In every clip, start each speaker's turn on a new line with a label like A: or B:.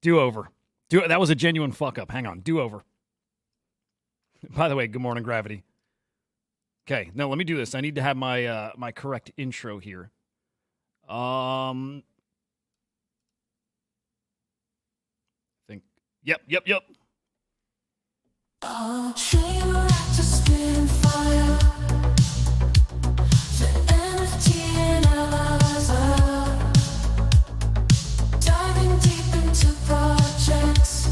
A: Do over. That was a genuine fuck up. Hang on. Do over. By the way, good morning, Gravity. Okay, now let me do this. I need to have my my correct intro here. I think. Yep.
B: Reactor spin fire. The NFT analyzer. Diving deep into projects.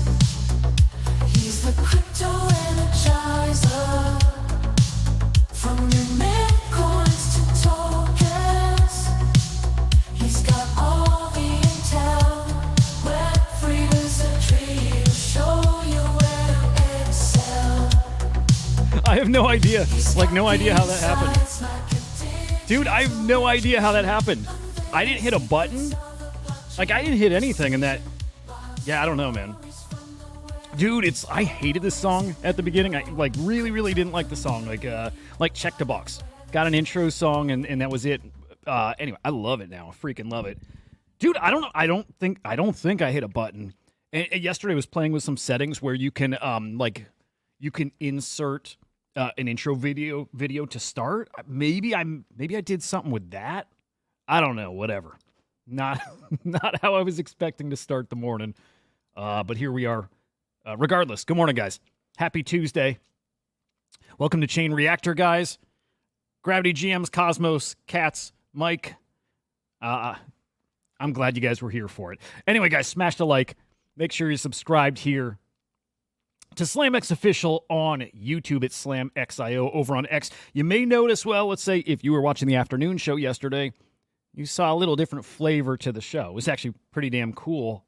B: He's the crypto energizer. From your meme coins to tokens. He's got all the intel. Web3 wizardry. He'll show you where to excel.
A: I have no idea. Like, no idea how that happened. Dude, I have no idea how that happened. I didn't hit a button. Like, I didn't hit anything in that. Yeah, I don't know, man. Dude, I hated this song at the beginning. I really didn't like the song. Like Check the Box. Got an intro song and that was it. Anyway, I love it now. I freaking love it. Dude, I don't know. I don't think I hit a button. And yesterday I was playing with some settings where you can you can insert an intro video to start. Maybe I did something with that. I don't know, whatever. Not how I was expecting to start the morning. But here we are. Regardless, good morning, guys. Happy Tuesday. Welcome to Chain Reactor, guys. Gravity GMs, Cosmos, Cats, Mike. I'm glad you guys were here for it. Anyway, guys, smash the like. Make sure you're subscribed here to SlamX Official on YouTube at SlamXIO over on X. You may notice, well, let's say if you were watching the afternoon show yesterday, you saw a little different flavor to the show. It was actually pretty damn cool.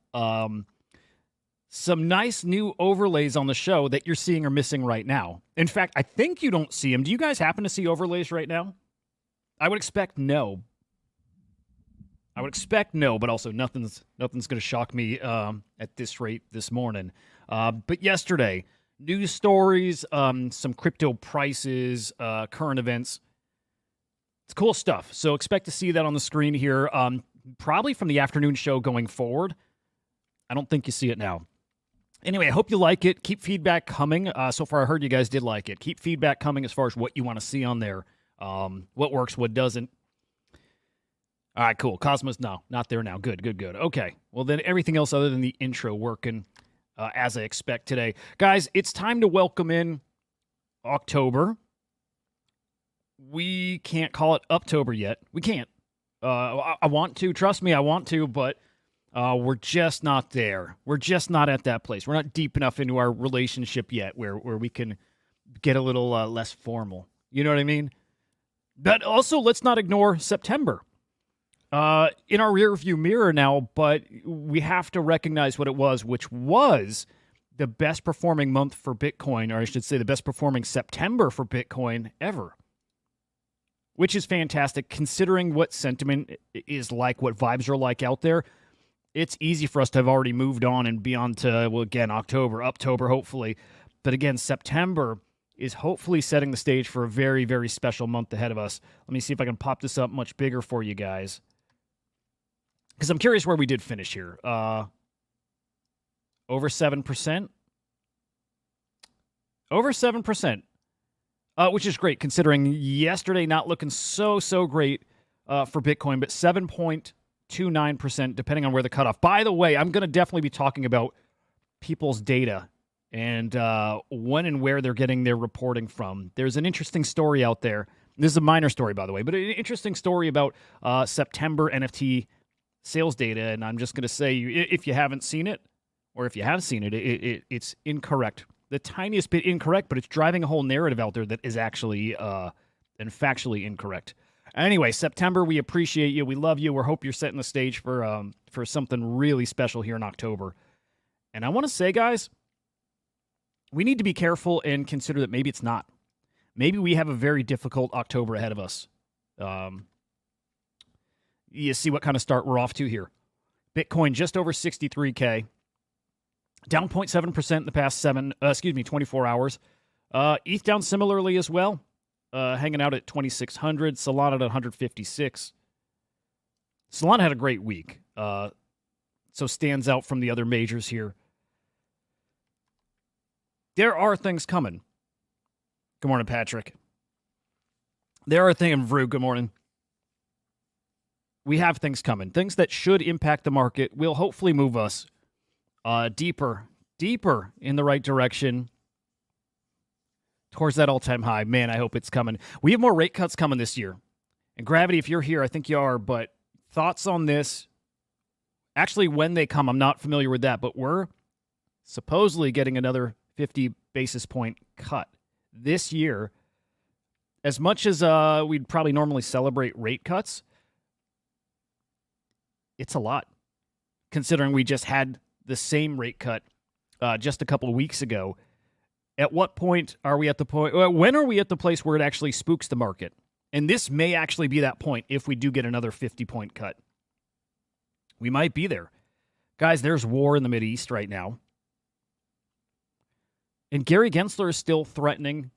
A: Some nice new overlays on the show that you're seeing or missing right now. In fact, I think you don't see them. Do you guys happen to see overlays right now? I would expect no. But also nothing's going to shock me at this rate this morning. But yesterday, news stories, some crypto prices, current events. It's cool stuff. So expect to see that on the screen here, probably from the afternoon show going forward. I don't think you see it now. Anyway, I hope you like it. Keep feedback coming. So far, I heard you guys did like it. Keep feedback coming as far as what you want to see on there, what works, what doesn't. All right, cool. Cosmos, no, not there now. Good. Okay, well, then everything else other than the intro working as I expect today. Guys, it's time to welcome in October. We can't call it Uptober yet. We can't. I want to. Trust me, I want to, but we're just not there. We're just not at that place. We're not deep enough into our relationship yet where we can get a little less formal. You know what I mean? But also, let's not ignore September. In our rearview mirror now, but we have to recognize what it was, which was the best performing month for Bitcoin, or I should say the best performing September for Bitcoin ever. Which is fantastic, considering what sentiment is like, what vibes are like out there. It's easy for us to have already moved on and be on to, well, again, October, hopefully. But again, September is hopefully setting the stage for a very, very special month ahead of us. Let me see if I can pop this up much bigger for you guys. Because I'm curious where we did finish here. Over 7%. Over 7%. Which is great, considering yesterday not looking so great for Bitcoin, but 7.29%, depending on where the cutoff. By the way, I'm going to definitely be talking about people's data and when and where they're getting their reporting from. There's an interesting story out there. This is a minor story, by the way, but an interesting story about September NFT sales data, and I'm just going to say, if you haven't seen it, or if you have seen it, it's incorrect. The tiniest bit incorrect, but it's driving a whole narrative out there that is actually and factually incorrect. Anyway, September, we appreciate you. We love you. We hope you're setting the stage for something really special here in October. And I want to say, guys, we need to be careful and consider that maybe it's not. Maybe we have a very difficult October ahead of us. You see what kind of start we're off to here. Bitcoin just over 63K. Down 0.7% in the past 24 hours. ETH down similarly as well. Hanging out at 2,600. Solana at 156. Solana had a great week. so stands out from the other majors here. There are things coming. Good morning, Patrick. There are things, Vrew, good morning. We have things coming. Things that should impact the market will hopefully move us deeper in the right direction towards that all-time high. Man, I hope it's coming. We have more rate cuts coming this year. And Gravity, if you're here, I think you are, but thoughts on this? Actually, when they come, I'm not familiar with that, but we're supposedly getting another 50 basis point cut this year. As much as we'd probably normally celebrate rate cuts, it's a lot, considering we just had the same rate cut just a couple of weeks ago. At what point are we at the point? When are we at the place where it actually spooks the market? And this may actually be that point if we do get another 50-point cut. We might be there. Guys, there's war in the Mideast right now. And Gary Gensler is still threatening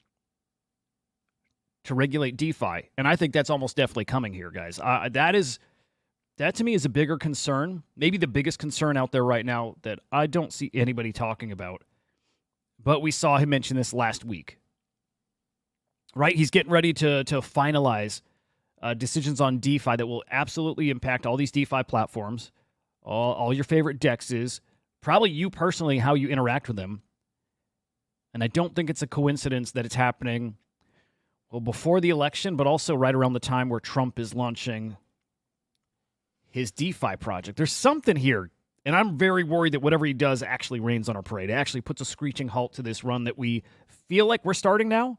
A: to regulate DeFi. And I think that's almost definitely coming here, guys. That to me is a bigger concern, maybe the biggest concern out there right now that I don't see anybody talking about. But we saw him mention this last week, right? He's getting ready to finalize decisions on DeFi that will absolutely impact all these DeFi platforms, all your favorite DEXs, probably you personally, how you interact with them. And I don't think it's a coincidence that it's happening, well, before the election, but also right around the time where Trump is launching his DeFi project. There's something here, and I'm very worried that whatever he does actually rains on our parade. It actually puts a screeching halt to this run that we feel like we're starting now.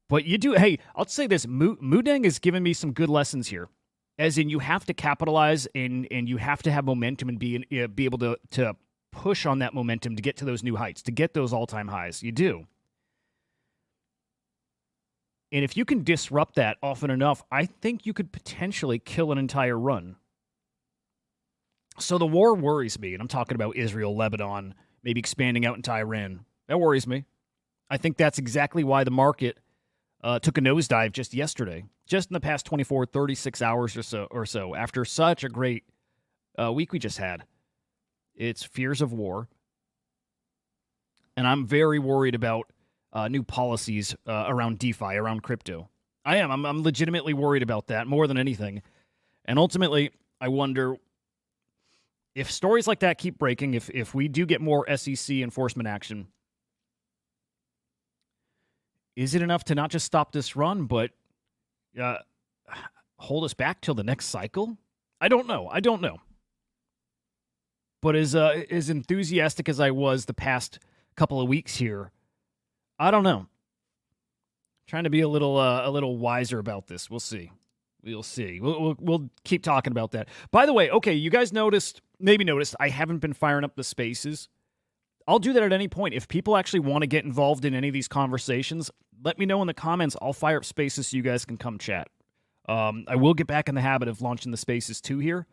A: But you do, hey, I'll say this, Mudeng has given me some good lessons here. As in, you have to capitalize and you have to have momentum and be able to push on that momentum to get to those new heights, to get those all-time highs. You do. And if you can disrupt that often enough, I think you could potentially kill an entire run. So the war worries me, and I'm talking about Israel, Lebanon, maybe expanding out into Iran. That worries me. I think that's exactly why the market took a nosedive just yesterday, just in the past 24, 36 hours or so, after such a great week we just had. It's fears of war. And I'm very worried about new policies around DeFi, around crypto. I am. I'm legitimately worried about that more than anything. And ultimately, I wonder if stories like that keep breaking, if we do get more SEC enforcement action, is it enough to not just stop this run, but hold us back till the next cycle? I don't know. But as enthusiastic as I was the past couple of weeks here, I don't know. Trying to be a little wiser about this. We'll see. We'll see. We'll keep talking about that. By the way, okay, you guys maybe noticed, I haven't been firing up the spaces. I'll do that at any point. If people actually want to get involved in any of these conversations, let me know in the comments. I'll fire up spaces so you guys can come chat. I will get back in the habit of launching the spaces too here.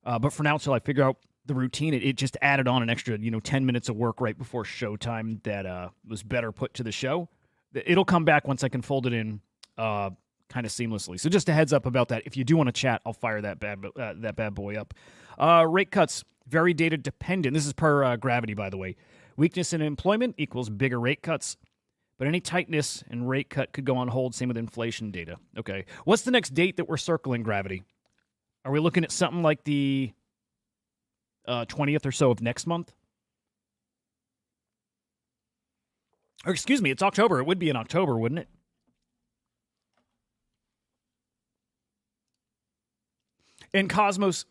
A: But for now, until I figure out the routine, it just added on an extra 10 minutes of work right before showtime that was better put to the show. It'll come back once I can fold it in kind of seamlessly. So just a heads up about that. If you do want to chat, I'll fire that bad boy up. Rate cuts, very data dependent. This is per Gravity, by the way. Weakness in employment equals bigger rate cuts. But any tightness in rate cut could go on hold. Same with inflation data. Okay. What's the next date that we're circling, Gravity? Are we looking at something like the 20th or so of next month? Or excuse me, it's October. It would be in October, wouldn't it? And Cosmos,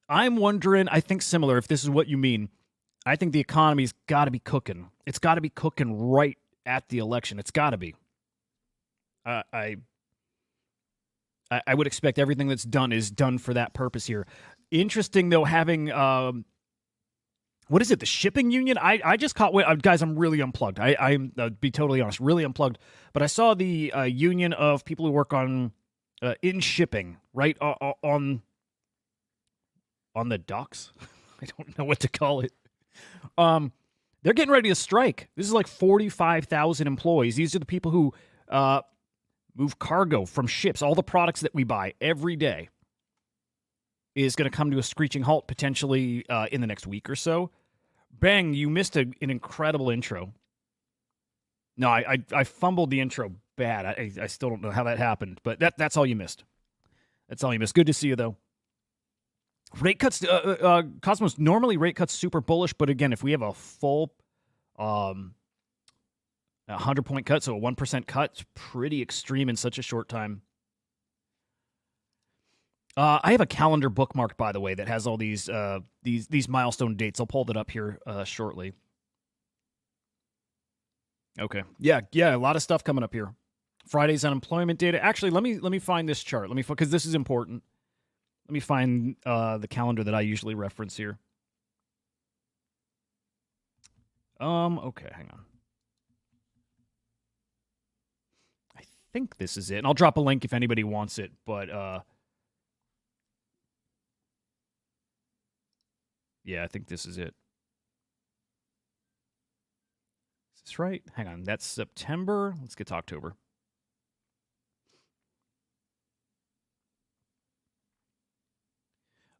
A: I'm wondering, I think similar, if this is what you mean. I think the economy's got to be cooking. It's got to be cooking right at the election. It's got to be. I would expect everything that's done is done for that purpose here. Interesting, though, having, what is it, the shipping union? I just caught, guys, I'm really unplugged. I'm be totally honest, really unplugged. But I saw the union of people who work on, in shipping, right, on the docks. I don't know what to call it. They're getting ready to strike. This is like 45,000 employees. These are the people who move cargo from ships, all the products that we buy every day. is going to come to a screeching halt potentially in the next week or so. Bang, you missed an incredible intro. No, I fumbled the intro bad. I still don't know how that happened, but that's all you missed. That's all you missed. Good to see you, though. Rate cuts, Cosmos, normally rate cuts super bullish, but again, if we have a full 100-point cut, so a 1% cut, it's pretty extreme in such a short time. I have a calendar bookmarked, by the way, that has all these milestone dates. I'll pull that up here shortly. Okay. Yeah, a lot of stuff coming up here. Friday's unemployment data. Actually, let me find this chart. Because this is important. Let me find the calendar that I usually reference here. Okay, hang on. I think this is it. And I'll drop a link if anybody wants it, but yeah, I think this is it. Is this right? Hang on. That's September. Let's get to October.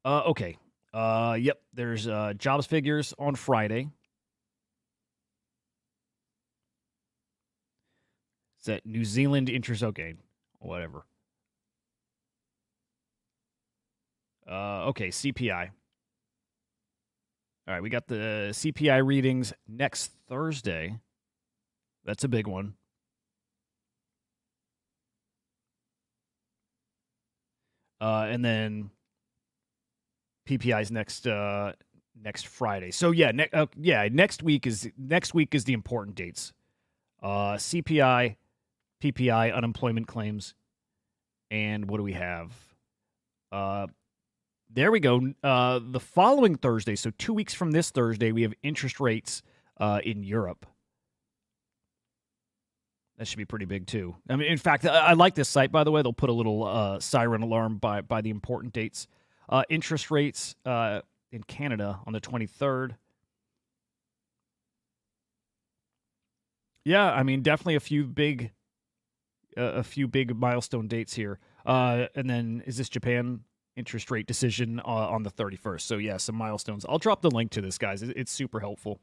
A: Okay. Yep. There's jobs figures on Friday. Is that New Zealand interest? Okay. Whatever. Okay. CPI. All right, we got the CPI readings next Thursday. That's a big one. And then PPI's next Friday. So yeah, next week is the important dates. CPI, PPI, unemployment claims, and what do we have? There we go. The following Thursday, so 2 weeks from this Thursday, we have interest rates in Europe. That should be pretty big, too. I mean, in fact, I like this site, by the way. They'll put a little siren alarm by the important dates. Interest rates in Canada on the 23rd. Yeah, I mean, definitely a few big milestone dates here. And then, is this Japan? Interest rate decision on the 31st. So, yeah, some milestones. I'll drop the link to this, guys. It's super helpful.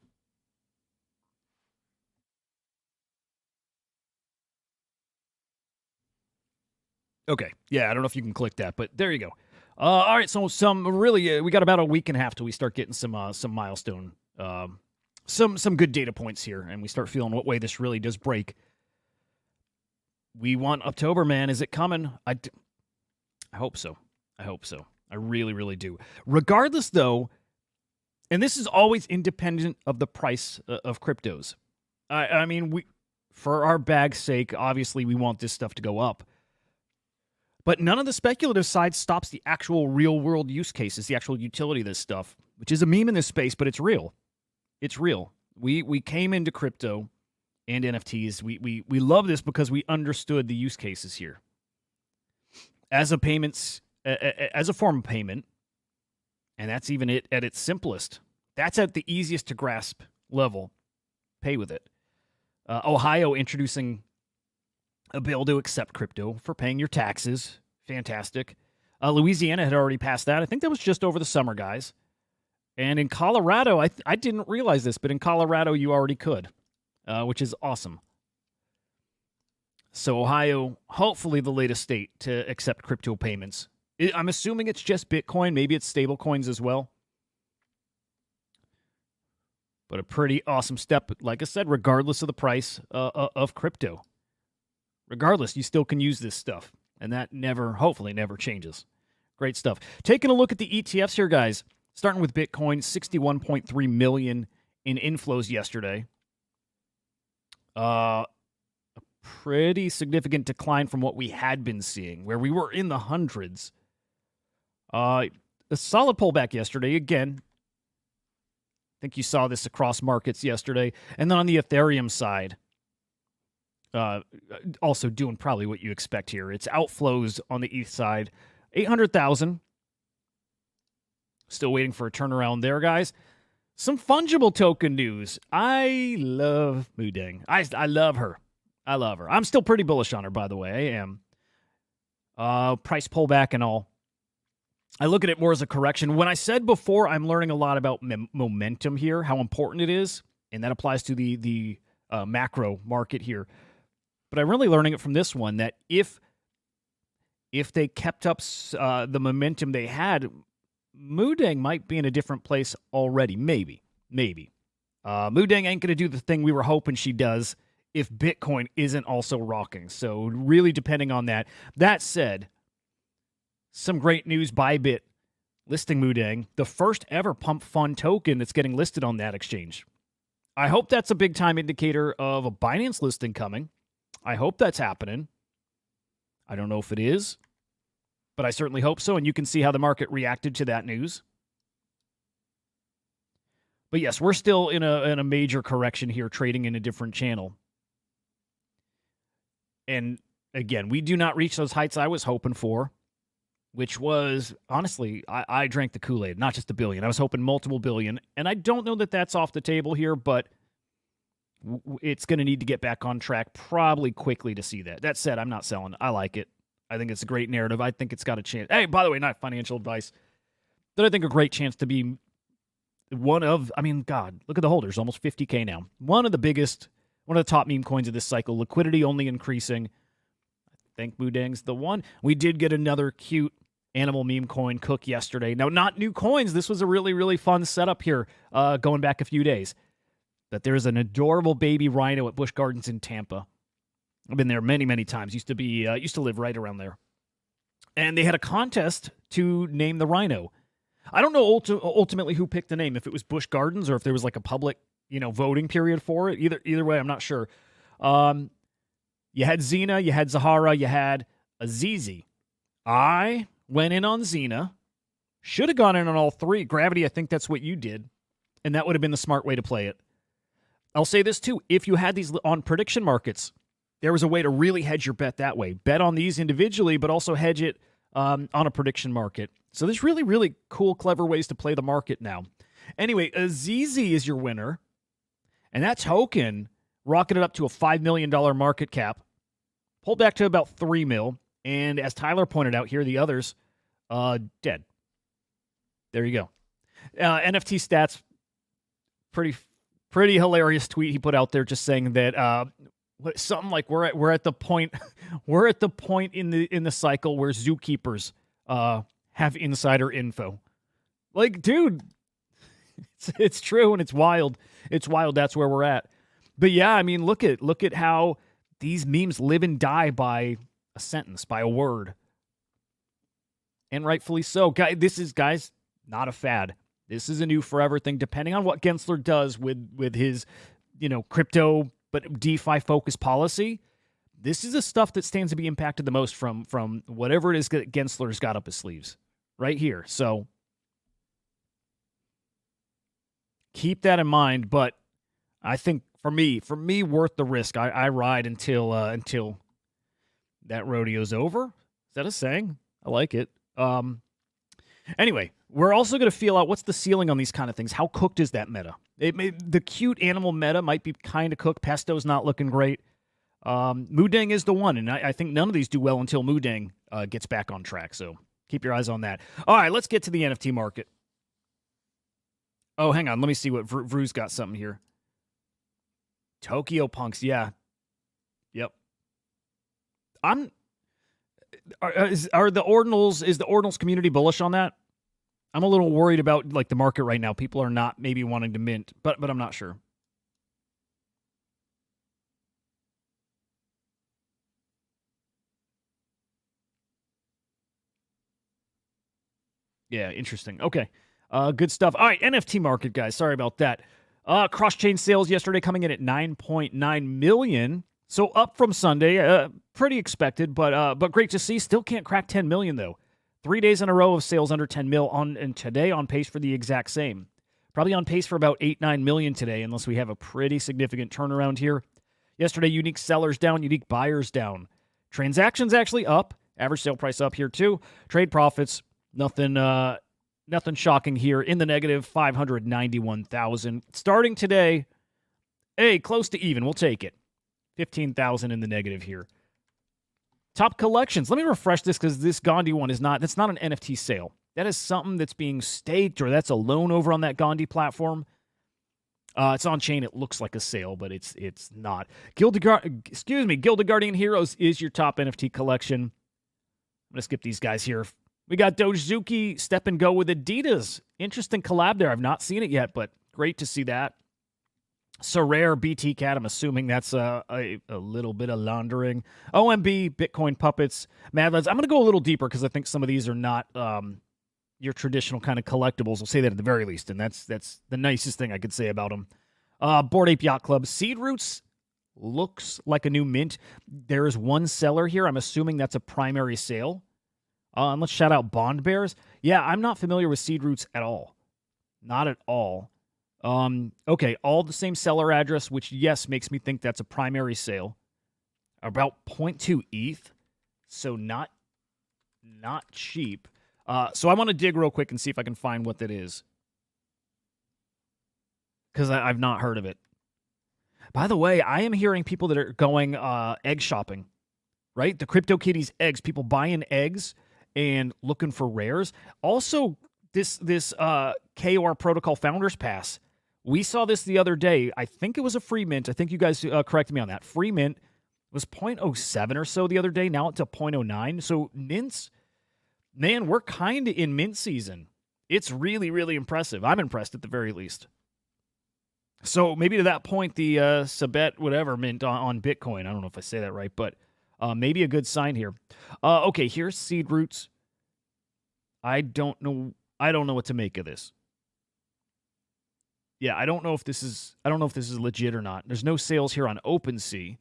A: Okay. Yeah, I don't know if you can click that, but there you go. All right, so we got about a week and a half till we start getting some milestone, some good data points here, and we start feeling what way this really does break. We want October, man. Is it coming? I hope so. I really, really do. Regardless, though, and this is always independent of the price of cryptos. I mean, for our bag's sake, obviously, we want this stuff to go up. But none of the speculative side stops the actual real-world use cases, the actual utility of this stuff, which is a meme in this space, but it's real. It's real. We came into crypto and NFTs. We love this because we understood the use cases here. As a form of payment, and that's even it at its simplest. That's at the easiest to grasp level. Pay with it. Ohio introducing a bill to accept crypto for paying your taxes. Fantastic. Louisiana had already passed that. I think that was just over the summer, guys. And in Colorado, I didn't realize this, but in Colorado you already could, which is awesome. So Ohio, hopefully the latest state to accept crypto payments. I'm assuming it's just Bitcoin. Maybe it's stable coins as well. But a pretty awesome step, like I said, regardless of the price of crypto. Regardless, you still can use this stuff. And that hopefully never changes. Great stuff. Taking a look at the ETFs here, guys. Starting with Bitcoin, 61.3 million in inflows yesterday. A pretty significant decline from what we had been seeing, where we were in the hundreds. A solid pullback yesterday. Again, I think you saw this across markets yesterday. And then on the Ethereum side, also doing probably what you expect here. It's outflows on the ETH side. 800,000. Still waiting for a turnaround there, guys. Some fungible token news. I love Hudah. I love her. I love her. I'm still pretty bullish on her, by the way. I am. Price pullback and all. I look at it more as a correction. When I said before, I'm learning a lot about momentum here, how important it is, and that applies to the macro market here. But I'm really learning it from this one that if they kept up the momentum they had, Hudah might be in a different place already. Maybe. Hudah ain't going to do the thing we were hoping she does if Bitcoin isn't also rocking. So really depending on that. That said, some great news. Bybit listing Hudah, the first ever pump fund token that's getting listed on that exchange. I hope that's a big time indicator of a Binance listing coming. I hope that's happening. I don't know if it is, but I certainly hope so. And you can see how the market reacted to that news. But yes, we're still in a major correction here, trading in a different channel. And again, we do not reach those heights I was hoping for, which was, honestly, I drank the Kool-Aid, not just a billion. I was hoping multiple billion. And I don't know that that's off the table here, but it's going to need to get back on track probably quickly to see that. That said, I'm not selling. I like it. I think it's a great narrative. I think it's got a chance. Hey, by the way, not financial advice, but I think a great chance to be one of, God, look at the holders, almost 50K now. One of the top meme coins of this cycle. Liquidity only increasing. I think Hudah's the one. We did get another cute animal meme coin cook yesterday. Now, not new coins. This was a really, really fun setup here going back a few days. But there's an adorable baby rhino at Busch Gardens in Tampa. I've been there many, many times. Used to live right around there. And they had a contest to name the rhino. I don't know ultimately who picked the name, if it was Busch Gardens or if there was like a public, voting period for it. Either way, I'm not sure. You had Xena, you had Zahara, you had Azizi. I went in on Xena. Should have gone in on all three. Gravity, I think that's what you did. And that would have been the smart way to play it. I'll say this too. If you had these on prediction markets, there was a way to really hedge your bet that way. Bet on these individually, but also hedge it on a prediction market. So there's really, really cool, clever ways to play the market now. Anyway, Azizi is your winner. And that token rocketed up to a $5 million market cap. Pulled back to about $3 million. And as Tyler pointed out here, the others, dead. There you go. NFT stats, pretty hilarious tweet he put out there, just saying that something like we're at the point in the cycle where zookeepers have insider info. Like, dude, it's true and it's wild. It's wild. That's where we're at. But yeah, look at how these memes live and die by a sentence, by a word, and rightfully so. This is not a fad. This is a new forever thing, depending on what Gensler does with his, crypto but DeFi focused policy. This is the stuff that stands to be impacted the most from whatever it is that Gensler's got up his sleeves right here. So keep that in mind. But I think for me, worth the risk. I ride until that rodeo's over. Is that a saying? I like it. Anyway, we're also going to feel out what's the ceiling on these kind of things. How cooked is that meta? The cute animal meta might be kind of cooked. Pesto's not looking great. Hudah is the one, and I think none of these do well until Hudah gets back on track. So keep your eyes on that. All right, let's get to the NFT market. Oh, hang on. Let me see what Vru's got something here. Tokyo Punks, yeah. Yep. Is the Ordinals community bullish on that? I'm a little worried about the market right now. People are not maybe wanting to mint, but I'm not sure. Yeah, interesting. Okay. Good stuff. All right, NFT market, guys. Sorry about that. Cross-chain sales yesterday coming in at 9.9 million. So up from Sunday, pretty expected, but great to see. Still can't crack 10 million, though. 3 days in a row of sales under 10 mil, and today on pace for the exact same. Probably on pace for about 8-9 million today, unless we have a pretty significant turnaround here. Yesterday, unique sellers down, unique buyers down. Transactions actually up. Average sale price up here, too. Trade profits, nothing shocking here. In the negative, 591,000. Starting today, close to even. We'll take it. 15,000 in the negative here. Top collections. Let me refresh this because this Gandhi one that's not an NFT sale. That is something that's being staked, or that's a loan over on that Gandhi platform. It's on chain. It looks like a sale, but it's not. Gilded Guardian Heroes is your top NFT collection. I'm gonna skip these guys here. We got Dogezuki Step and Go with Adidas. Interesting collab there. I've not seen it yet, but great to see that. Sorare BT Cat. I'm assuming that's a little bit of laundering. OMB Bitcoin Puppets. Mad Lads. I'm gonna go a little deeper because I think some of these are not your traditional kind of collectibles. I'll say that at the very least, and that's the nicest thing I could say about them. Bored Ape Yacht Club. Seed Roots looks like a new mint. There is one seller here. I'm assuming that's a primary sale. And let's shout out Bond Bears. Yeah, I'm not familiar with Seed Roots at all. Not at all. Okay, all the same seller address, which, yes, makes me think that's a primary sale. About 0.2 ETH, so not cheap. So I want to dig real quick and see if I can find what that is, because I've not heard of it. By the way, I am hearing people that are going egg shopping, right? The CryptoKitties eggs, people buying eggs and looking for rares. Also, this KOR Protocol Founders Pass. We saw this the other day. I think it was a free mint. I think you guys corrected me on that. Free mint was 0.07 or so the other day. Now it's a 0.09. So mints, man, we're kind of in mint season. It's really, really impressive. I'm impressed at the very least. So maybe to that point, the Sabet whatever mint on Bitcoin. I don't know if I say that right, but maybe a good sign here. Okay, here's Seed Roots. I don't know what to make of this. Yeah, I don't know if this is legit or not. There's no sales here on OpenSea.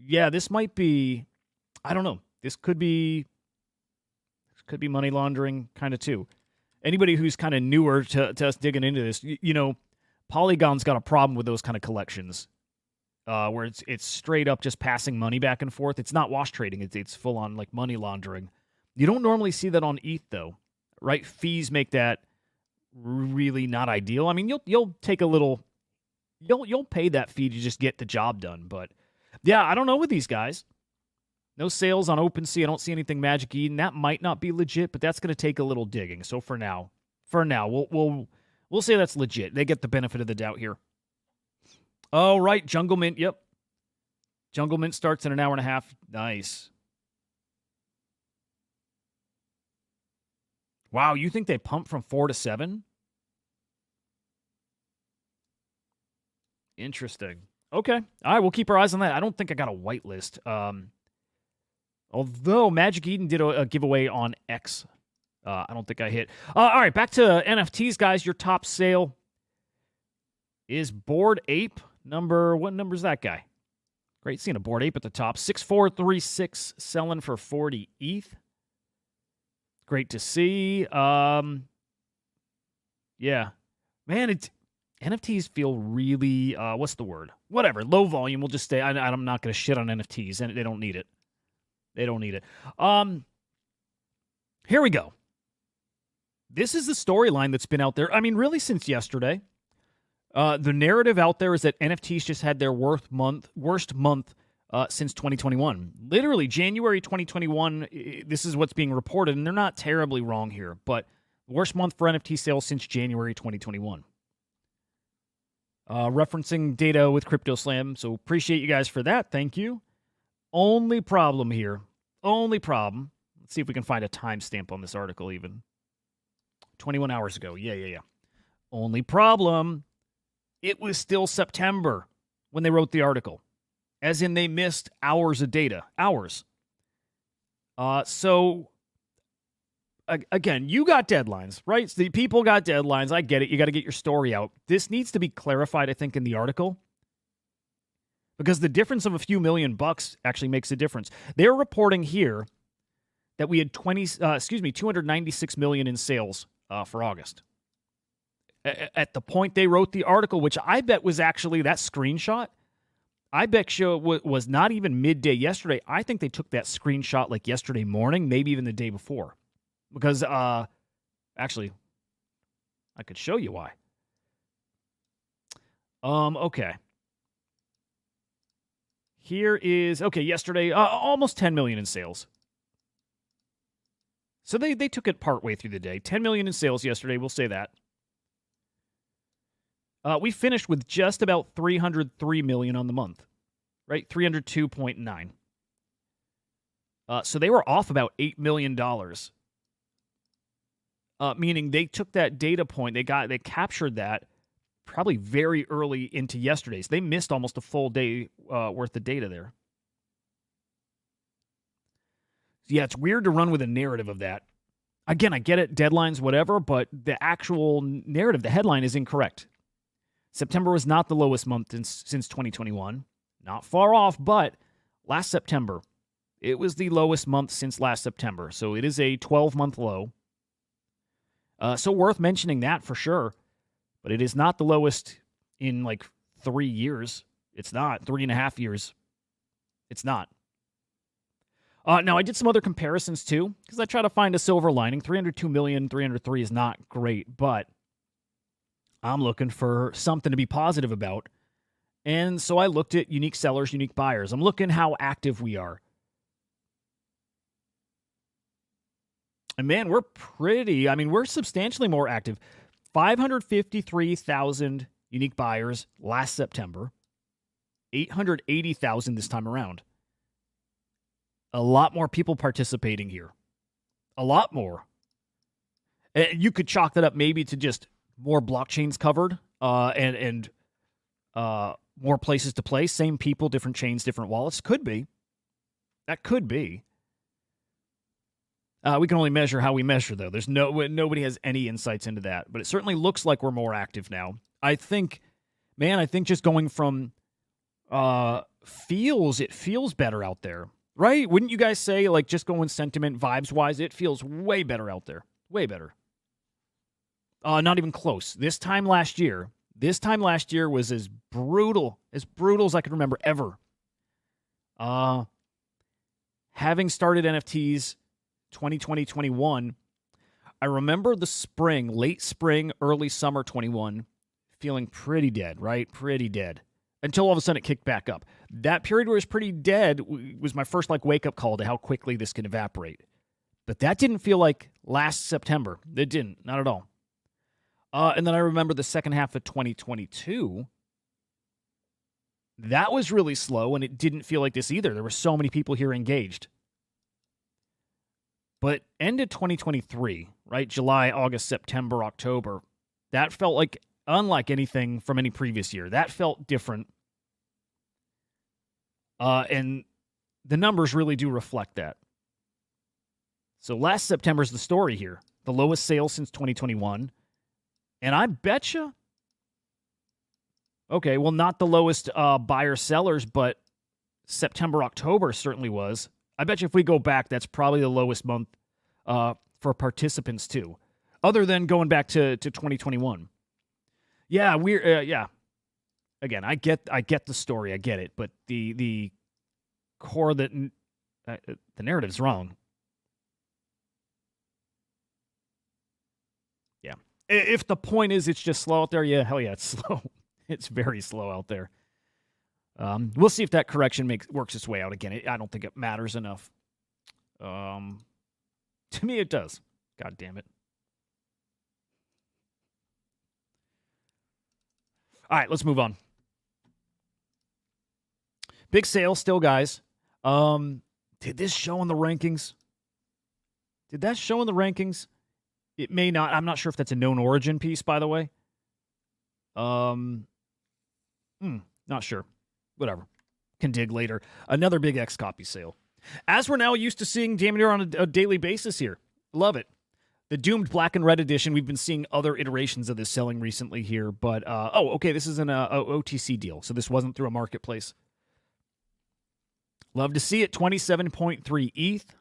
A: Yeah, this might be, I don't know. This could be money laundering kind of too. Anybody who's kind of newer to us digging into this, you know, Polygon's got a problem with those kind of collections, where it's straight up just passing money back and forth. It's not wash trading. It's full on like money laundering. You don't normally see that on ETH though, right? Fees make that really not ideal. I mean, you'll take a little, you'll pay that fee to just get the job done. But yeah, I don't know with these guys. No sales on OpenSea. I don't see anything Magic Eden. That might not be legit, but that's going to take a little digging. So for now, we'll say that's legit. They get the benefit of the doubt here. Oh, right, Jungle Mint. Yep, Jungle Mint starts in an hour and a half. Nice. Wow, you think they pumped from 4 to 7? Interesting. Okay. All right, we'll keep our eyes on that. I don't think I got a whitelist. Although Magic Eden did a giveaway on X. I don't think I hit. All right, back to NFTs, guys. Your top sale is Bored Ape. What number is that guy? Great seeing a Bored Ape at the top. 6436 selling for 40 ETH. Great to see. Yeah. Man, NFTs feel really, what's the word? Whatever. Low volume. We'll just stay. I'm not going to shit on NFTs, and they don't need it. They don't need it. Here we go. This is the storyline that's been out there. I mean, really since yesterday. The narrative out there is that NFTs just had their worst month since 2021. Literally, January 2021, this is what's being reported, and they're not terribly wrong here, but worst month for NFT sales since January 2021. Referencing data with CryptoSlam, so appreciate you guys for that. Thank you. Only problem here. Let's see if we can find a timestamp on this article even. 21 hours ago. Yeah. Only problem, it was still September when they wrote the article. As in they missed hours of data. Hours. So, again, you got deadlines, right? So the people got deadlines. I get it. You got to get your story out. This needs to be clarified, I think, in the article. Because the difference of a few $1,000,000 actually makes a difference. They're reporting here that we had 296 million in sales for August. At the point they wrote the article, which I bet was actually that screenshot, I bet was not even midday yesterday. I think they took that screenshot like yesterday morning, maybe even the day before. Because, actually, I could show you why. Okay. Here is, yesterday, almost 10 million in sales. So they took it partway through the day. 10 million in sales yesterday, we'll say that. We finished with just about 303 million on the month, right? 302.9. So they were off about $8 million. Meaning they took that data point, they captured that probably very early into yesterday. So they missed almost a full day worth of data there. So yeah, it's weird to run with a narrative of that. Again, I get it, deadlines, whatever, but the actual narrative, the headline is incorrect. September was not the lowest month since 2021. Not far off, but last September, it was the lowest month since last September. So it is a 12-month low. So worth mentioning that for sure. But it is not the lowest in like 3 years. It's not. 3.5 years. It's not. Now, I did some other comparisons too, because I try to find a silver lining. 302 million, 303 is not great, but I'm looking for something to be positive about. And so I looked at unique sellers, unique buyers. I'm looking how active we are. And man, we're substantially more active. 553,000 unique buyers last September, 880,000 this time around. A lot more people participating here. A lot more. And you could chalk that up maybe to just more blockchains covered and more places to play. Same people, different chains, different wallets. Could be. That could be. We can only measure how we measure, though. Nobody has any insights into that. But it certainly looks like we're more active now. I think just going from it feels better out there. Right? Wouldn't you guys say, like, just going sentiment, vibes-wise, it feels way better out there. Way better. Not even close. This time last year was as brutal as I can remember ever. Having started NFTs 2020-21, I remember the spring, late spring, early summer 21, feeling pretty dead, right? Pretty dead. Until all of a sudden it kicked back up. That period where it was pretty dead was my first wake-up call to how quickly this can evaporate. But that didn't feel like last September. It didn't. Not at all. And then I remember the second half of 2022. That was really slow, and it didn't feel like this either. There were so many people here engaged. But end of 2023, right? July, August, September, October, that felt like unlike anything from any previous year. That felt different. And the numbers really do reflect that. So last September is the story here. The lowest sales since 2021. And I betcha, okay, well, not the lowest buyer-sellers, but September, October certainly was. I bet you if we go back, that's probably the lowest month for participants too, other than going back to 2021. Yeah, yeah. Again, I get the story, I get it, but the core that the narrative's wrong. Yeah, if the point is it's just slow out there, yeah, hell yeah, it's slow. It's very slow out there. We'll see if that correction works its way out again. I don't think it matters enough. To me, it does. God damn it. All right, let's move on. Big sale still, guys. Did this show in the rankings? Did that show in the rankings? It may not. I'm not sure if that's a known origin piece, by the way. Not sure. Whatever. Can dig later. Another big X copy sale. As we're now used to seeing damn near on a daily basis here. Love it. The Doomed Black and Red Edition, we've been seeing other iterations of this selling recently here, but, okay, this is an OTC deal, so this wasn't through a marketplace. Love to see it. 27.3 ETH.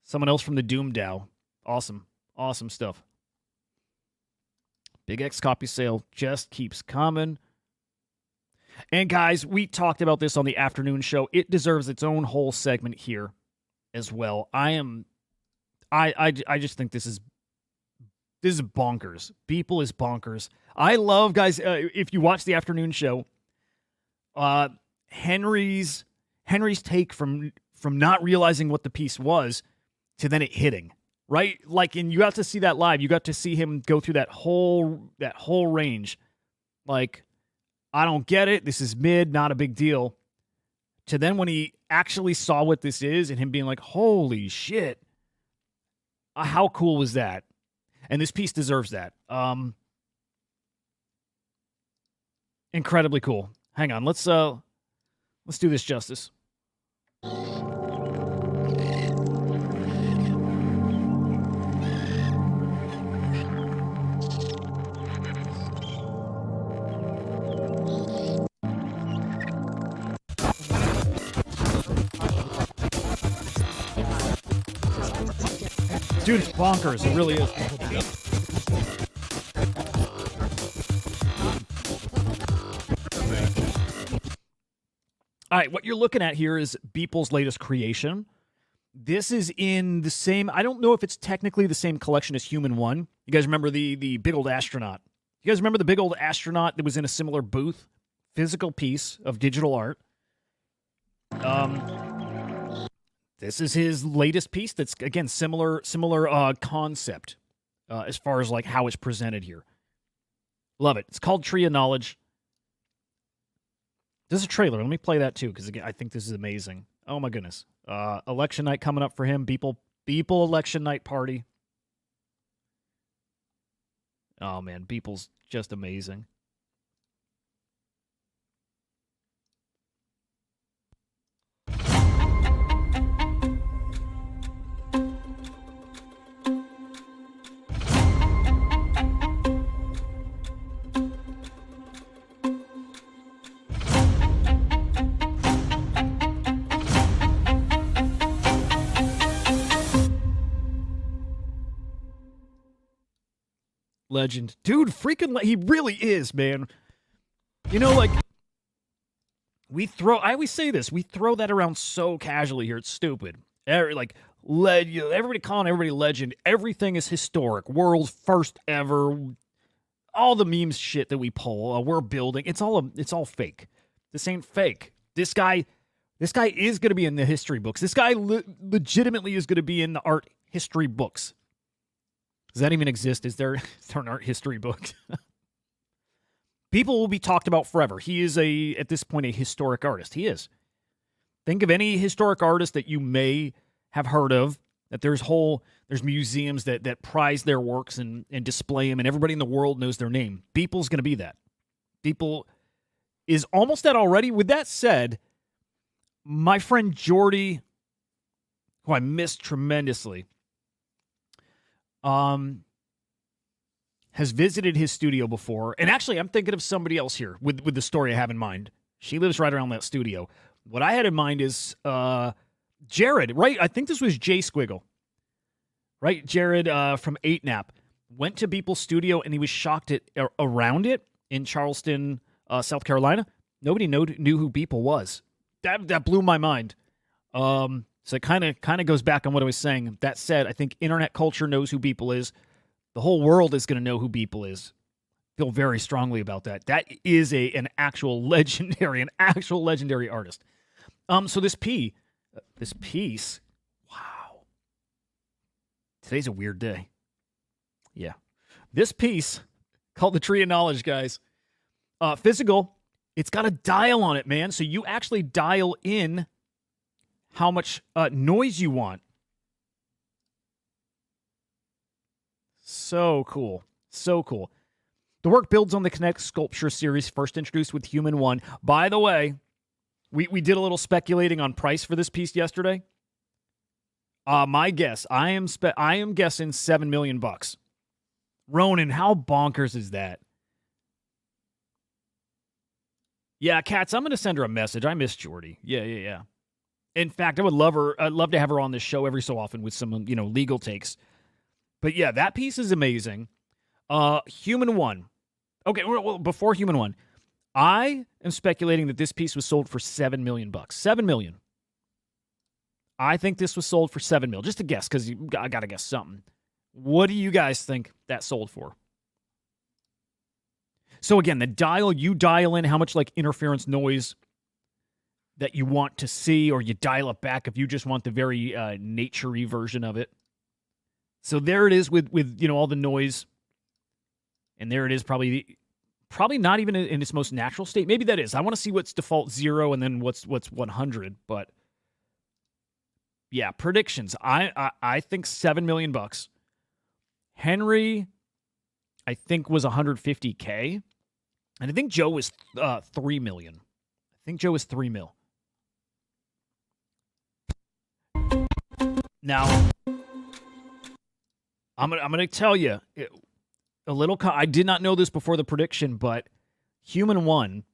A: Someone else from the Doom DAO. Awesome. Awesome stuff. Big X copy sale just keeps coming. And guys, we talked about this on the afternoon show. It deserves its own whole segment here as well. I just think this is bonkers. Beeple is bonkers. I love, guys, if you watch the afternoon show, Henry's take from not realizing what the piece was to then it hitting, right? Like, and you got to see that live. You got to see him go through that whole range. Like, I don't get it. This is mid, not a big deal. To then when he actually saw what this is and him being like, holy shit. How cool was that? And this piece deserves that. Incredibly cool. Hang on, let's do this justice. Dude, it's bonkers. It really is. All right, what you're looking at here is Beeple's latest creation. This is in the same, I don't know if it's technically the same collection as Human 1. You guys remember the big old astronaut? You guys remember the big old astronaut that was in a similar booth? Physical piece of digital art. This is his latest piece that's, again, similar concept as far as like how it's presented here. Love it. It's called Tree of Knowledge. There's a trailer. Let me play that too, because again, I think this is amazing. Oh my goodness. Election night coming up for him. Beeple election night party. Oh man, Beeple's just amazing. Legend. Dude, freaking, he really is, man. You know, like, I always say this, we throw that around so casually here, it's stupid. Everybody calling everybody legend. Everything is historic. World's first ever. All the memes shit that we pull, we're building. It's all fake. This ain't fake. This guy is going to be in the history books. This guy legitimately is going to be in the art history books. Does that even exist? Is there an art history book? People will be talked about forever. He is at this point, a historic artist. He is. Think of any historic artist that you may have heard of, that there's museums that prize their works and display them, and everybody in the world knows their name. Beeple's going to be that. Beeple is almost that already. With that said, my friend Jordy, who I miss tremendously, has visited his studio before. And actually, I'm thinking of somebody else here with the story I have in mind. She lives right around that studio. What I had in mind is Jared, right? I think this was J Squiggle, right? Jared from 8nap went to Beeple's studio and he was shocked at around it in Charleston, South Carolina. Nobody knew who Beeple was. That blew my mind. So it kind of goes back on what I was saying. That said, I think internet culture knows who Beeple is. The whole world is going to know who Beeple is. Feel very strongly about that. That is an actual legendary artist. So this piece, wow. Today's a weird day. Yeah. This piece, called the Tree of Knowledge, guys. Physical, it's got a dial on it, man. So you actually dial in how much noise you want. So cool. So cool. The work builds on the Connect sculpture series first introduced with Human 1. By the way, we did a little speculating on price for this piece yesterday. My guess, I am guessing $7 million. Ronan, how bonkers is that? Yeah, Katz, I'm going to send her a message. I miss Jordy. Yeah. In fact, I'd love to have her on this show every so often with some, legal takes. But yeah, that piece is amazing. Human 1. Okay, well, before Human 1, I am speculating that this piece was sold for $7 million. $7 million. I think this was sold for $7 million. Just a guess, because I got to guess something. What do you guys think that sold for? So again, you dial in how much like interference noise that you want to see, or you dial it back if you just want the very nature-y version of it. So there it is with all the noise, and there it is probably not even in its most natural state. Maybe that is. I want to see what's default 0 and then what's 100. But yeah, predictions. I think $7 million. Henry, I think, was $150K, and I think Joe was $3 million. I think Joe was $3 million. Now, I'm gonna tell you a little. I did not know this before the prediction, but Human One.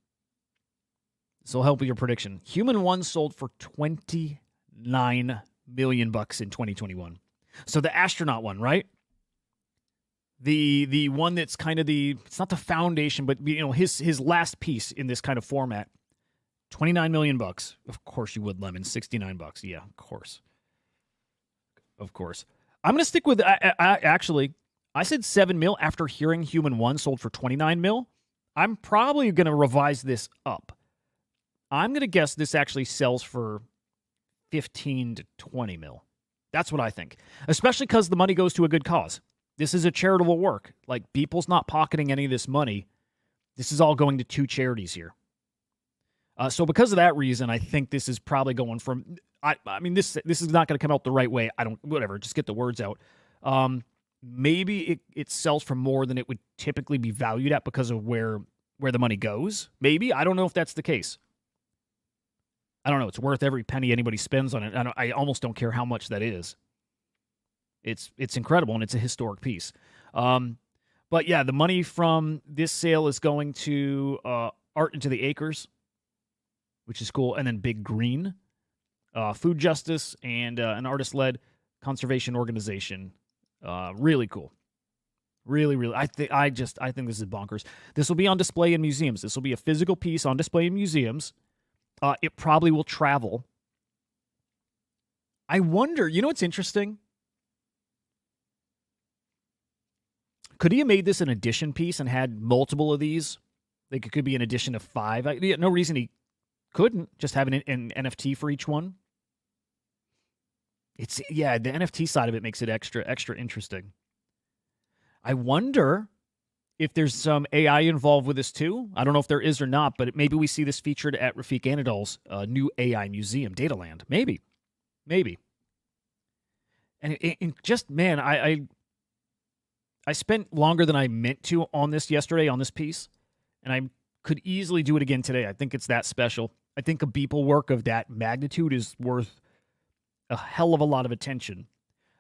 A: This will help with your prediction. Human One sold for $29 million in 2021. So the astronaut one, right? The one that's kind of it's not the foundation, but his last piece in this kind of format. $29 million. Of course you would, Lemon. $69. Yeah, of course. Of course. I'm going to stick with, actually, I said $7 million after hearing Human One sold for $29 million. I'm probably going to revise this up. I'm going to guess this actually sells for $15 to $20 million. That's what I think. Especially because the money goes to a good cause. This is a charitable work. Like, Beeple's not pocketing any of this money. This is all going to 2 charities here. So because of that reason, I think this is probably going from... I mean, this is not going to come out the right way. Whatever, just get the words out. Maybe it sells for more than it would typically be valued at because of where the money goes. Maybe. I don't know if that's the case. I don't know. It's worth every penny anybody spends on it. I almost don't care how much that is. It's incredible, and it's a historic piece. But yeah, the money from this sale is going to Art into the Acres, which is cool, and then Big Green. Food justice, and an artist-led conservation organization. Really cool. Really, really. I think this is bonkers. This will be on display in museums. This will be a physical piece on display in museums. It probably will travel. I wonder, what's interesting? Could he have made this an edition piece and had multiple of these? Like, it could be an edition of 5. No reason he couldn't just have an NFT for each one. The NFT side of it makes it extra interesting. I wonder if there's some AI involved with this too. I don't know if there is or not, but maybe we see this featured at Rafiq Anadol's new AI museum, Dataland. Maybe. And just, man, I spent longer than I meant to on this yesterday, on this piece, and I could easily do it again today. I think it's that special. I think a Beeple work of that magnitude is worth a hell of a lot of attention.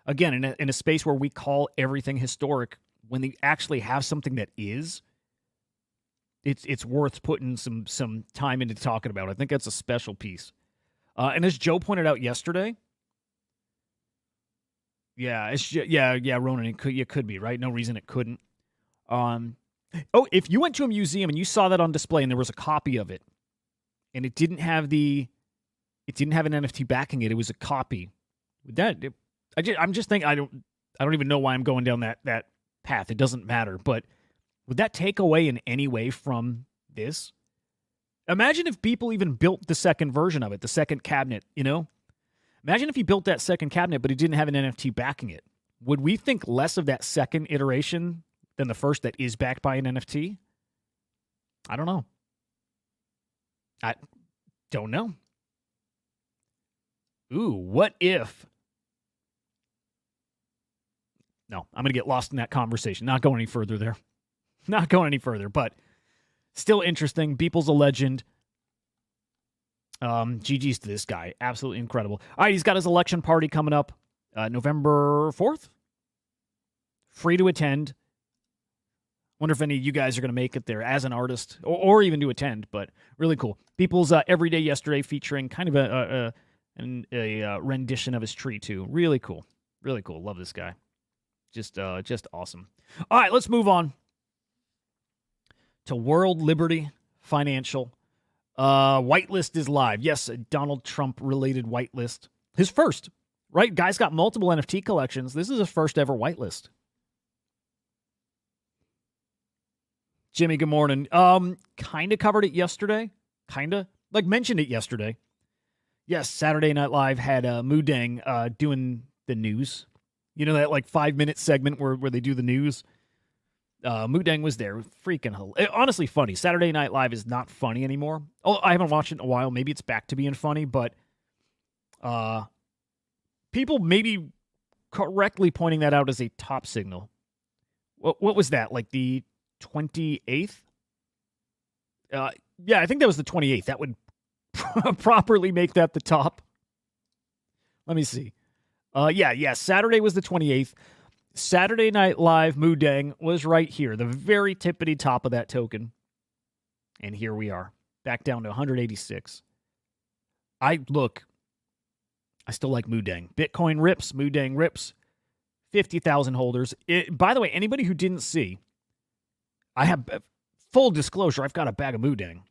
A: Again, in a space where we call everything historic, when they actually have something that is, it's worth putting some time into talking about. I think that's a special piece. And as Joe pointed out yesterday, Ronan, it could be, right? No reason it couldn't. If you went to a museum and you saw that on display and there was a copy of it, and it didn't have an NFT backing it was a copy. I'm just thinking, I don't even know why I'm going down that path. It doesn't matter, but would that take away in any way from this? Imagine if people even built the second version of it, the second cabinet, Imagine if he built that second cabinet, but he didn't have an NFT backing it. Would we think less of that second iteration than the first that is backed by an NFT? I don't know. I don't know. Ooh, what if... No, I'm going to get lost in that conversation. Not going any further there. Not going any further, but still interesting. Beeple's a legend. GG's to this guy. Absolutely incredible. All right, he's got his election party coming up November 4th. Free to attend. Wonder if any of you guys are going to make it there as an artist or even to attend, but really cool. Beeple's Everyday Yesterday featuring kind of a rendition of his tree, too. Really cool. Really cool. Love this guy. Just awesome. All right, let's move on to World Liberty Financial. Whitelist is live. Yes, a Donald Trump related whitelist. His first, right? Guy's got multiple NFT collections. This is his first ever whitelist. Jimmy, good morning. Kind of covered it yesterday. Kind of. Mentioned it yesterday. Yes, Saturday Night Live had Mudang doing the news. You know that like 5-minute segment where they do the news? Mudang was there. Freaking honestly funny. Saturday Night Live is not funny anymore. Oh, I haven't watched it in a while. Maybe it's back to being funny, but people maybe correctly pointing that out as a top signal. What was that? Like the 28th? Yeah, I think that was the 28th. That would properly make that the top. Let me see. Yeah. Saturday was the 28th. Saturday Night Live Mudang was right here, the very tippity top of that token. And here we are, back down to 186. I still like Mudang. Bitcoin rips, Mudang rips. 50,000 holders. By the way, anybody who didn't see, I have full disclosure, I've got a bag of Mudang.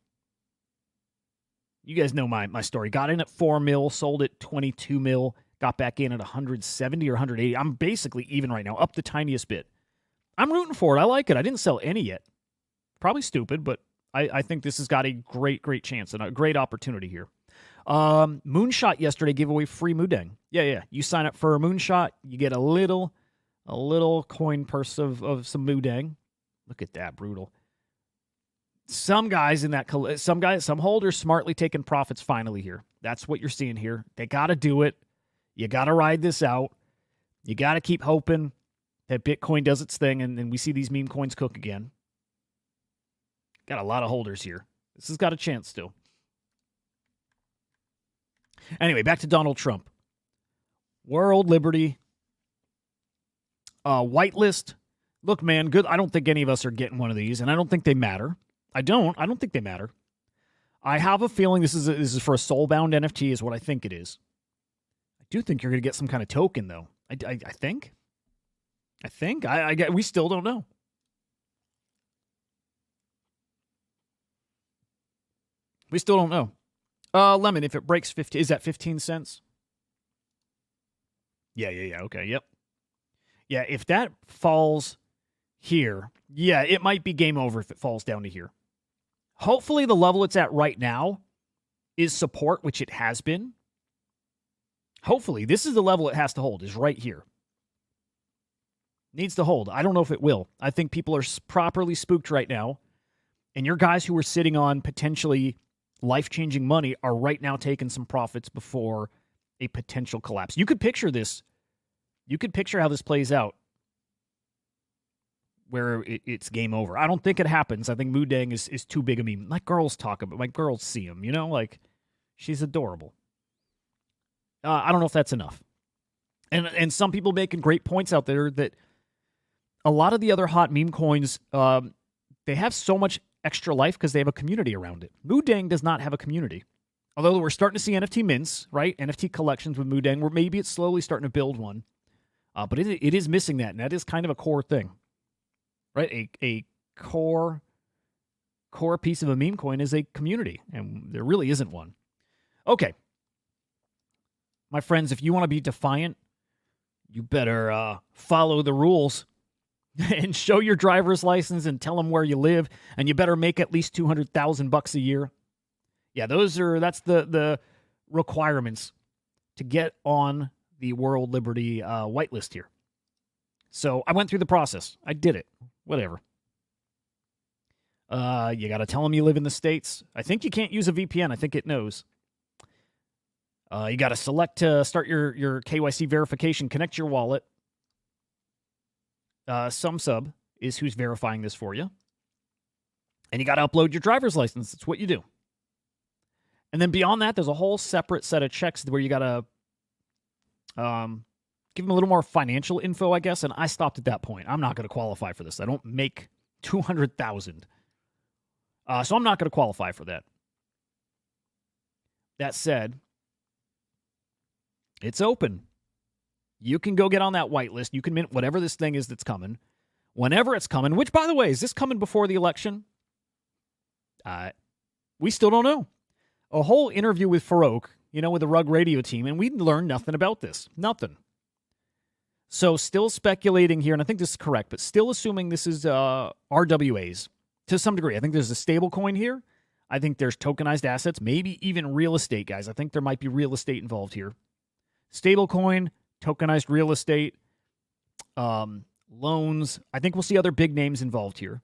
A: You guys know my story. Got in at 4 mil, sold at 22 mil, got back in at 170 or 180. I'm basically even right now, up the tiniest bit. I'm rooting for it. I like it. I didn't sell any yet. Probably stupid, but I think this has got a great chance and a great opportunity here. Moonshot yesterday gave away free Mudang. Yeah. You sign up for a Moonshot, you get a little coin purse of some Mudang. Look at that, brutal. Some guys some holders smartly taking profits finally here. That's what you're seeing here. They got to do it. You got to ride this out. You got to keep hoping that Bitcoin does its thing and we see these meme coins cook again. Got a lot of holders here. This has got a chance still. Anyway, back to Donald Trump. World Liberty. Whitelist. Look, man, good. I don't think any of us are getting one of these, and I don't think they matter. I don't think they matter. I have a feeling this is for a soulbound NFT is what I think it is. I do think you're going to get some kind of token, though. I think. We still don't know. We still don't know. Lemon, if it breaks 50, is that 15 cents? Yeah. Okay, yep. Yeah, if that falls here, yeah, it might be game over if it falls down to here. Hopefully the level it's at right now is support, which it has been. Hopefully, this is the level it has to hold, is right here. Needs to hold. I don't know if it will. I think people are properly spooked right now, and your guys who are sitting on potentially life-changing money are right now taking some profits before a potential collapse. You could picture this. You could picture how this plays out where it's game over. I don't think it happens. I think Mudang is too big a meme. My girls talk about, my girls see him, like she's adorable. I don't know if that's enough. And some people making great points out there that a lot of the other hot meme coins, they have so much extra life because they have a community around it. Mudang does not have a community. Although we're starting to see NFT mints, right? NFT collections with Mudang, where maybe it's slowly starting to build one. But it is missing that, and that is kind of a core thing. Right? A core piece of a meme coin is a community, and there really isn't one. Okay. My friends, if you want to be defiant, you better follow the rules and show your driver's license and tell them where you live, and you better make at least $200,000 a year. Yeah, that's the requirements to get on the World Liberty whitelist here. So I went through the process. I did it. Whatever. You got to tell them you live in the States. I think you can't use a VPN. I think it knows. You got to select to start your KYC verification, connect your wallet. SumSub is who's verifying this for you. And you got to upload your driver's license. That's what you do. And then beyond that, there's a whole separate set of checks where you got to give them a little more financial info, I guess. And I stopped at that point. I'm not going to qualify for this. I don't make $200,000. So I'm not going to qualify for that. That said, it's open. You can go get on that whitelist. You can mint whatever this thing is that's coming. Whenever it's coming, which, by the way, is this coming before the election? We still don't know. A whole interview with Farouk, with the Rug Radio team, and we learned nothing about this. Nothing. So still speculating here, and I think this is correct, but still assuming this is RWAs to some degree. I think there's a stable coin here. I think there's tokenized assets, maybe even real estate, guys. I think there might be real estate involved here. Stablecoin, tokenized real estate, loans. I think we'll see other big names involved here.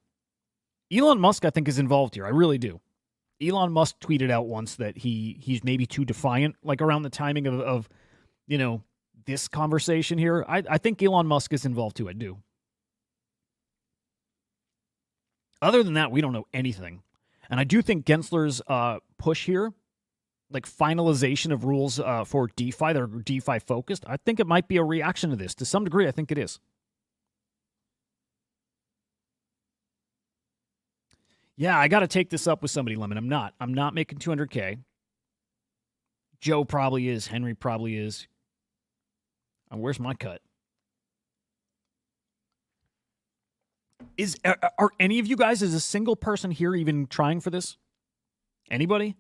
A: Elon Musk, I think, is involved here. I really do. Elon Musk tweeted out once that he's maybe too defiant, like around the timing of this conversation here. I think Elon Musk is involved too. I do. Other than that, we don't know anything. And I do think Gensler's push here, like finalization of rules for DeFi that are DeFi focused, I think it might be a reaction to this. To some degree, I think it is. Yeah, I got to take this up with somebody, Lemon. I'm not making 200K. Joe probably is. Henry probably is. Where's my cut? Are any of you guys, is a single person here even trying for this? Anybody?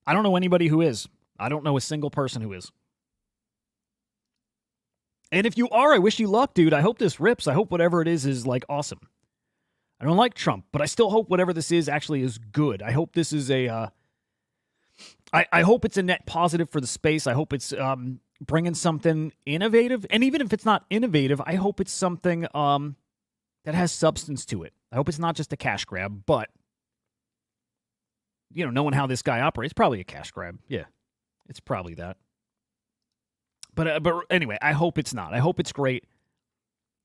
A: I don't know anybody who is. I don't know a single person who is. And if you are, I wish you luck, dude. I hope this rips. I hope whatever it is like awesome. I don't like Trump, but I still hope whatever this is actually is good. I hope this is I hope it's a net positive for the space. I hope it's bringing something innovative. And even if it's not innovative, I hope it's something that has substance to it. I hope it's not just a cash grab, but, knowing how this guy operates, probably a cash grab. Yeah, it's probably that. But anyway, I hope it's not. I hope it's great.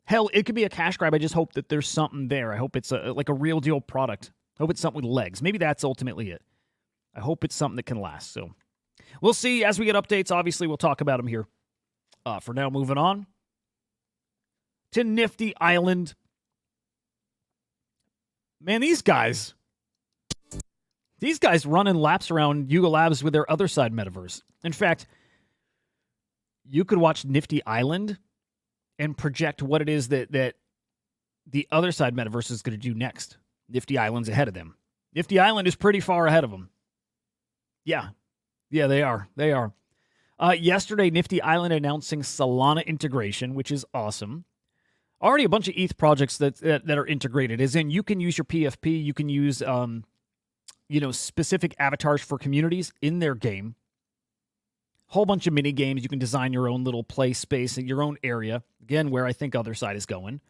A: Hell, it could be a cash grab. I just hope that there's something there. I hope it's like a real deal product. I hope it's something with legs. Maybe that's ultimately it. I hope it's something that can last. So we'll see as we get updates. Obviously, we'll talk about them here. For now, moving on to Nifty Island. Man, these guys running laps around Yuga Labs with their other side metaverse. In fact, you could watch Nifty Island and project what it is that the other side metaverse is going to do next. Nifty Island's ahead of them. Nifty Island is pretty far ahead of them. Yeah, they are. Yesterday, Nifty Island announcing Solana integration, which is awesome. Already a bunch of ETH projects that are integrated, as in you can use your PFP, you can use specific avatars for communities in their game. Whole bunch of mini games. You can design your own little play space in your own area. Again, where I think other side is going.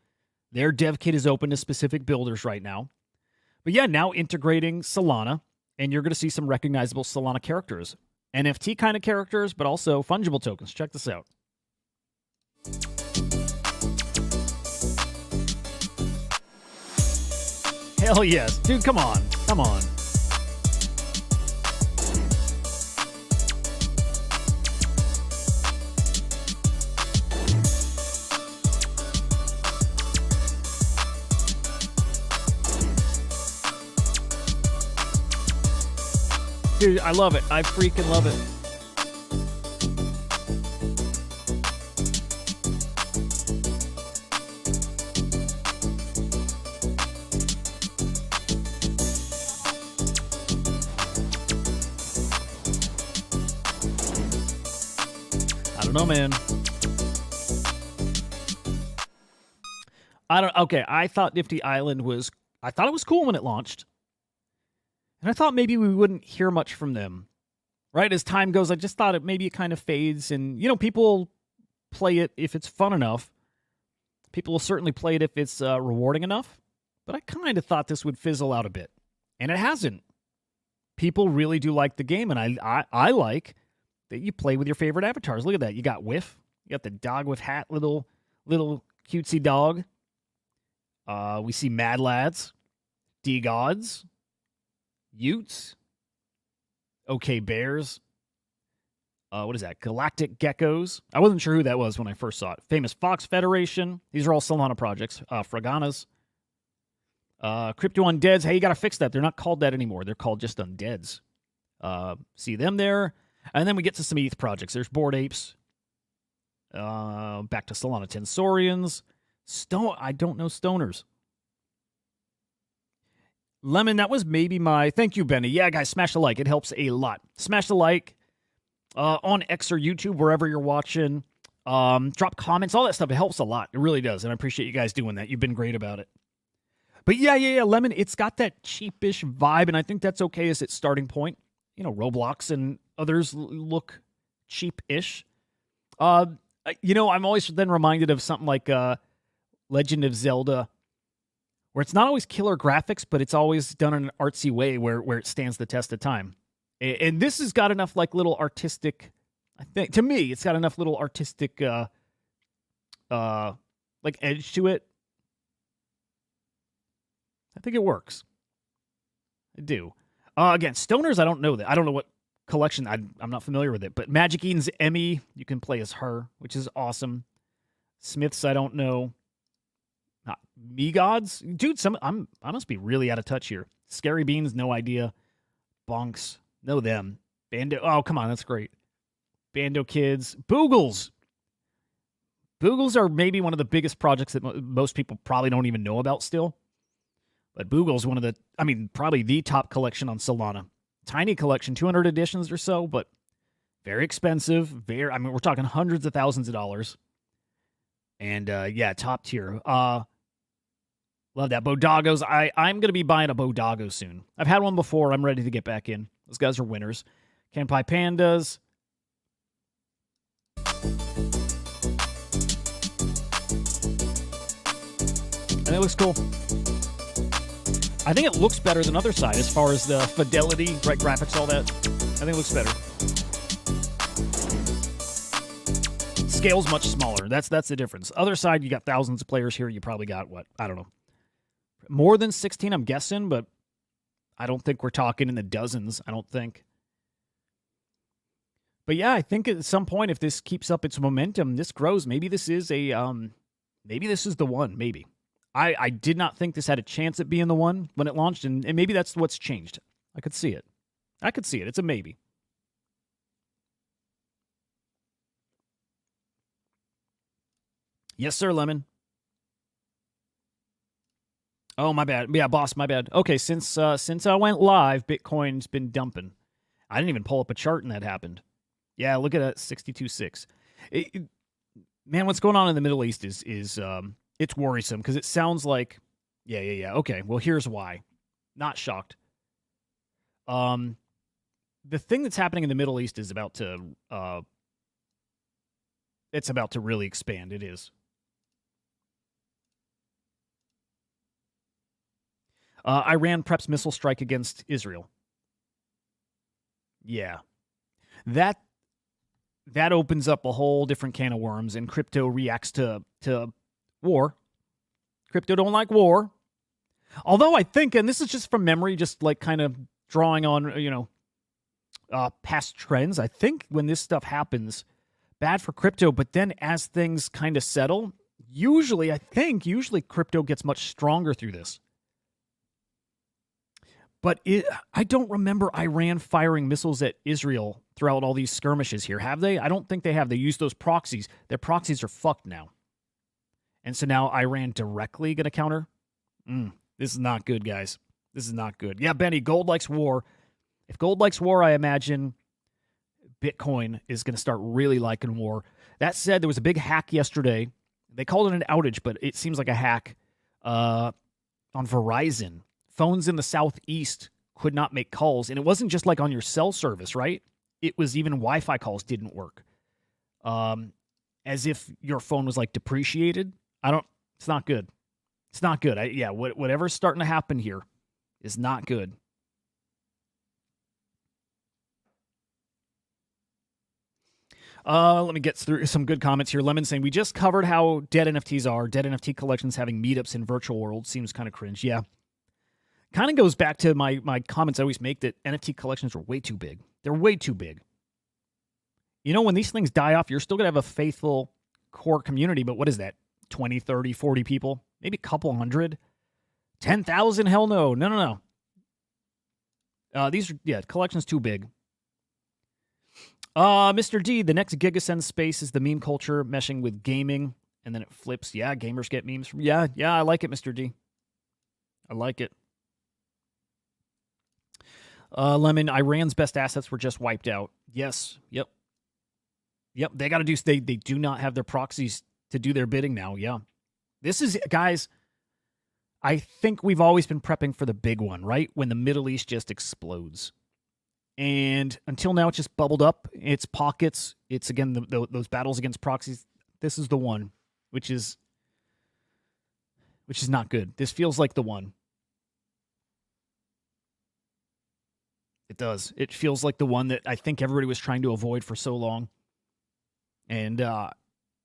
A: Their dev kit is open to specific builders right now. But yeah, now integrating Solana, and you're going to see some recognizable Solana characters. NFT kind of characters, but also fungible tokens. Check this out. Hell yes. Dude, come on. Come on. Dude, I love it. I freaking love it. I don't know, man. Okay, I thought Nifty Island I thought it was cool when it launched. And I thought maybe we wouldn't hear much from them, right? As time goes, I just thought maybe it kind of fades. And, people play it if it's fun enough. People will certainly play it if it's rewarding enough. But I kind of thought this would fizzle out a bit. And it hasn't. People really do like the game. And I like that you play with your favorite avatars. Look at that. You got Whiff. You got the dog with hat, little cutesy dog. We see Mad Lads, D-Gods, Utes, OK Bears. What is that? Galactic Geckos. I wasn't sure who that was when I first saw it. Famous Fox Federation. These are all Solana projects. Fraganas. Crypto Undeads. Hey, you got to fix that. They're not called that anymore. They're called just Undeads. See them there. And then we get to some ETH projects. There's Bored Apes. Back to Solana Tensorians. I don't know Stoners. Lemon, that was maybe my... Thank you, Benny. Yeah, guys, smash the like. It helps a lot. Smash the like on X or YouTube, wherever you're watching. Drop comments, all that stuff. It helps a lot. It really does, and I appreciate you guys doing that. You've been great about it. But yeah, Lemon, it's got that cheapish vibe, and I think that's okay as its starting point. Roblox and others look cheap-ish. I'm always then reminded of something like Legend of Zelda, where it's not always killer graphics, but it's always done in an artsy way where it stands the test of time. And this has got enough like little artistic, I think, to me, it's got enough little artistic like edge to it. I think it works. I do. Again, Stoners, I don't know that. I don't know what collection. I'm not familiar with it. But Magic Eden's Emmy, you can play as her, which is awesome. Smiths, I don't know. Not Me Gods, dude. I must be really out of touch here. Scary Beans, no idea. Bonks, know them. Bando. Oh, come on, that's great. Bando Kids, Boogles. Boogles are maybe one of the biggest projects that most people probably don't even know about still. But Boogle's one of the, probably the top collection on Solana. Tiny collection, 200 editions or so, but very expensive. We're talking hundreds of thousands of dollars. And top tier. Love that. Bodagos. I'm going to be buying a Bodago soon. I've had one before. I'm ready to get back in. Those guys are winners. Kanpai Pandas. And it looks cool. I think it looks better than other side as far as the fidelity, right, graphics, all that. I think it looks better. Scale's much smaller. That's the difference. Other side, you got thousands of players here. You probably got, I don't know. More than 16, I'm guessing, but I don't think we're talking in the dozens, I don't think. But yeah, I think at some point, if this keeps up its momentum, this grows. Maybe this is maybe this is the one, maybe. I did not think this had a chance at being the one when it launched, and maybe that's what's changed. I could see it. It's a maybe. Yes, sir, Lemon. Oh, my bad. Yeah, boss, my bad. Okay, since I went live, Bitcoin's been dumping. I didn't even pull up a chart and that happened. Yeah, look at that, 62.6. Man, what's going on in the Middle East is it's worrisome because it sounds like, yeah. Okay, well, here's why. Not shocked. The thing that's happening in the Middle East is about to really expand. It is. Iran preps missile strike against Israel. Yeah. That opens up a whole different can of worms, and crypto reacts to war. Crypto don't like war. Although I think, and this is just from memory, just like kind of drawing on, past trends, I think when this stuff happens, bad for crypto, but then as things kind of settle, usually crypto gets much stronger through this. But I don't remember Iran firing missiles at Israel throughout all these skirmishes here, have they? I don't think they have. They use those proxies. Their proxies are fucked now. And so now Iran directly going to counter? This is not good, guys. This is not good. Yeah, Benny, gold likes war. If gold likes war, I imagine Bitcoin is going to start really liking war. That said, there was a big hack yesterday. They called it an outage, but it seems like a hack on Verizon. Phones in the Southeast could not make calls. And it wasn't just like on your cell service, right? It was even Wi-Fi calls didn't work. As if your phone was like depreciated. It's not good. It's not good. Whatever's starting to happen here is not good. Let me get through some good comments here. Lemon saying, we just covered how dead NFTs are. Dead NFT collections having meetups in virtual world seems kind of cringe. Yeah. Kind of goes back to my comments I always make that NFT collections are way too big. They're way too big. When these things die off, you're still going to have a faithful core community, but what is that? 20, 30, 40 people? Maybe a couple hundred? 10,000? Hell no. No. Collection's too big. Mr. D, the next GigaSend space is the meme culture meshing with gaming, and then it flips. Yeah, gamers get memes from... Yeah, I like it, Mr. D. I like it. Lemon, Iran's best assets were just wiped out. Yes. Yep. They got to do. They do not have their proxies to do their bidding now. Yeah. This is, guys. I think we've always been prepping for the big one, right? When the Middle East just explodes. And until now, it's just bubbled up. It's pockets. It's, again, those battles against proxies. This is the one, which is not good. This feels like the one. It does. It feels like the one that I think everybody was trying to avoid for so long. And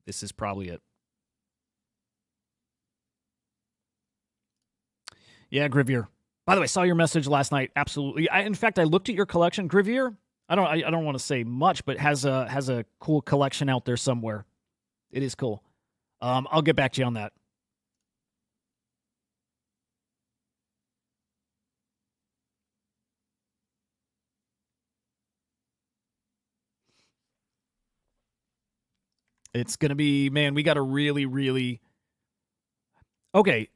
A: this is probably it. Yeah, Grivier. By the way, I saw your message last night. Absolutely. In fact, I looked at your collection. Grivier, I don't want to say much, but has a cool collection out there somewhere. It is cool. I'll get back to you on that. It's going to be, man, we got to really, really... Okay.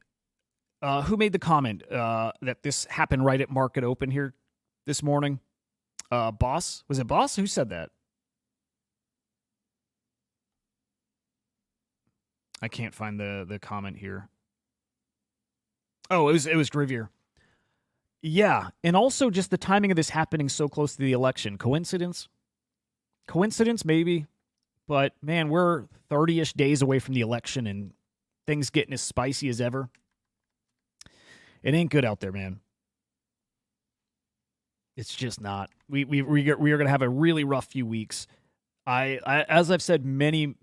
A: Who made the comment that this happened right at market open here this morning? Boss? Was it Boss? Who said that? I can't find the comment here. Oh, it was Grivier. Yeah, and also just the timing of this happening so close to the election. Coincidence? Coincidence, maybe. But, man, we're 30-ish days away from the election and things getting as spicy as ever. It ain't good out there, man. It's just not. We are going to have a really rough few weeks. I as I've said many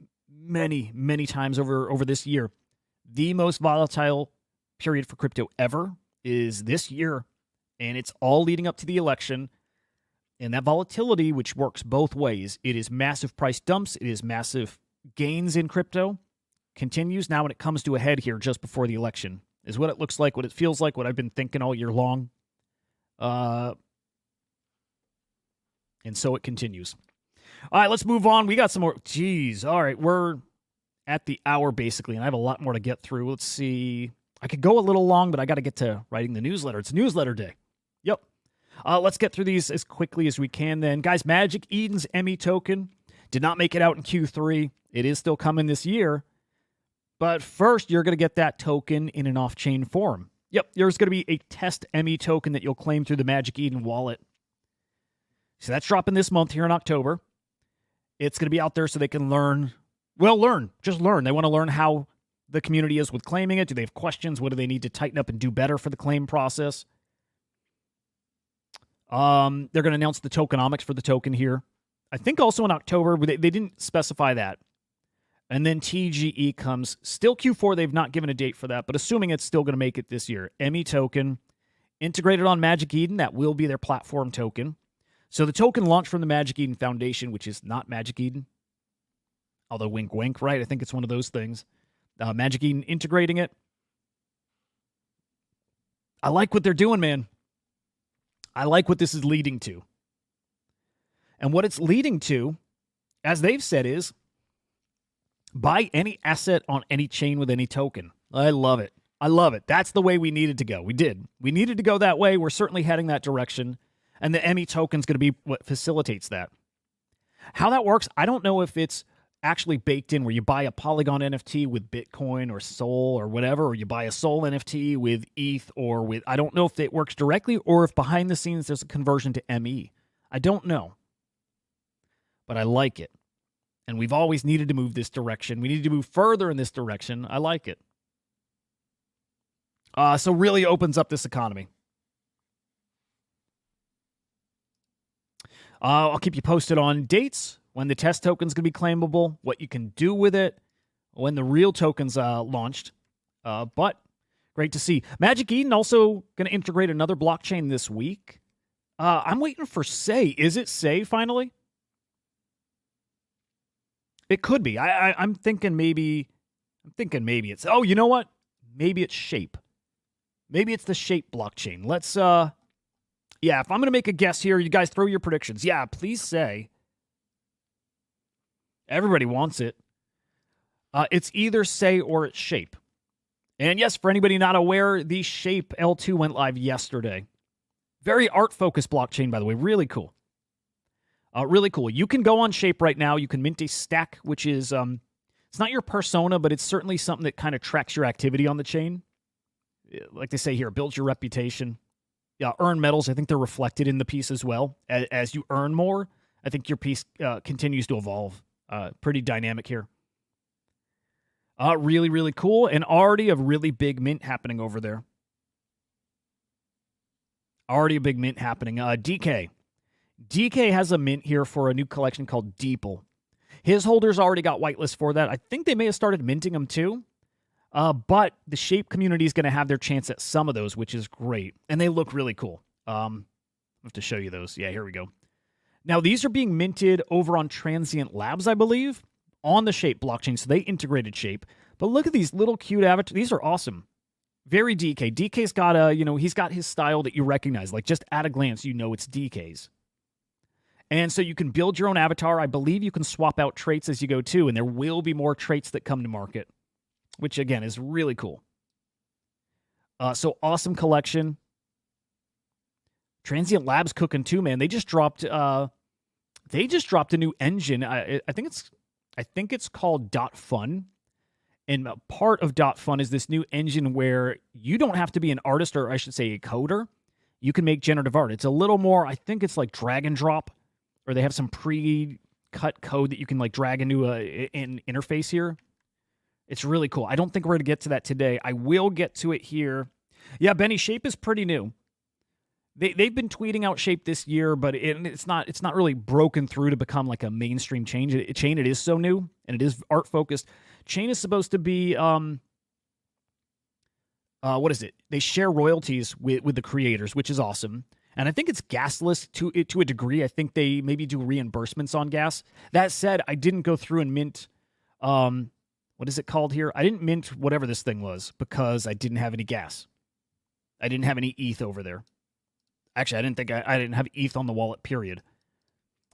A: times over this year, the most volatile period for crypto ever is this year, and it's all leading up to the election. And that volatility, which works both ways, it is massive price dumps, it is massive gains in crypto, continues now when it comes to a head here just before the election. Is what it looks like, what it feels like, what I've been thinking all year long. And so it continues. All right, let's move on. We got some more. Jeez. All right, we're at the hour, basically, and I have a lot more to get through. Let's see. I could go a little long, but I got to get to writing the newsletter. It's newsletter day. Yep. Let's get through these as quickly as we can then. Guys, Magic Eden's ME token did not make it out in Q3. It is still coming this year. But first, you're going to get that token in an off-chain form. Yep, there's going to be a test ME token that you'll claim through the Magic Eden wallet. So that's dropping this month here in October. It's going to be out there so they can learn. Well, learn. Just learn. They want to learn how the community is with claiming it. Do they have questions? What do they need to tighten up and do better for the claim process? They're going to announce the tokenomics for the token here. I think also in October. They didn't specify that. And then TGE comes. Still Q4. They've not given a date for that, but assuming it's still going to make it this year. ME token integrated on Magic Eden. That will be their platform token. So the token launched from the Magic Eden Foundation, which is not Magic Eden. Although wink, wink, right? I think it's one of those things. Magic Eden integrating it. I like what they're doing, man. I like what this is leading to. And what it's leading to, as they've said, is buy any asset on any chain with any token. I love it. I love it. That's the way we needed to go. We did. We needed to go that way. We're certainly heading that direction. And the ME token is going to be what facilitates that. How that works, I don't know if it's actually baked in where you buy a Polygon NFT with Bitcoin or Sol or whatever, or you buy a Sol NFT with ETH or with... I don't know if it works directly or if behind the scenes there's a conversion to ME. I don't know. But I like it. And we've always needed to move this direction. We need to move further in this direction. I like it. So really opens up this economy. I'll keep you posted on dates, when the test token's going to be claimable, what you can do with it, when the real token's launched. But great to see. Magic Eden also going to integrate another blockchain this week. I'm waiting for Say. Is it Say finally? It could be. I'm thinking maybe it's... Oh, you know what? Maybe it's Shape. Maybe it's the Shape blockchain. Let's... Yeah, if I'm going to make a guess here, you guys throw your predictions. Yeah, please say. Everybody wants it. It's either Say or it's Shape. And yes, for anybody not aware, the Shape L2 went live yesterday. Very art-focused blockchain, by the way. Really cool. Really cool. You can go on Shape right now. You can mint a stack, which is... it's not your persona, but it's certainly something that kind of tracks your activity on the chain. like they say here, build your reputation. Yeah, earn medals. I think they're reflected in the piece as well. As you earn more, I think your piece continues to evolve. Pretty dynamic here. Really, really cool. And already a really big mint happening over there. Already a big mint happening. DK. DK has a mint here for a new collection called Deeple. His holders already got whitelist for that. I think they may have started minting them too. But the Shape community is going to have their chance at some of those, which is great. And they look really cool. I have to show you those. Yeah, here we go. Now, these are being minted over on Transient Labs, I believe, on the Shape blockchain. So they integrated Shape. But look at these little cute avatars. These are awesome. Very DK. DK's got he's got his style that you recognize. Like, just at a glance, you know it's DK's. And so you can build your own avatar. I believe you can swap out traits as you go too, and there will be more traits that come to market, which again is really cool. So awesome collection. Transient Labs cooking too, man. They just dropped a new engine. I think it's called .fun. And part of .fun is this new engine where you don't have to be an artist, or I should say a coder. You can make generative art. It's a little more, I think it's like drag and drop, or they have some pre-cut code that you can like drag into an interface here. It's really cool. I don't think we're going to get to that today. I will get to it here. Yeah, Benny, Shape is pretty new. They've been tweeting out Shape this year, but it's not really broken through to become like a mainstream change. It is so new, and it is art focused. Chain is supposed to be what is it? They share royalties with the creators, which is awesome. And I think it's gasless to a degree. I think they maybe do reimbursements on gas. That said, I didn't go through and mint what is it called here? I didn't mint whatever this thing was because I didn't have any gas. I didn't have any ETH over there. Actually, I didn't have ETH on the wallet, period.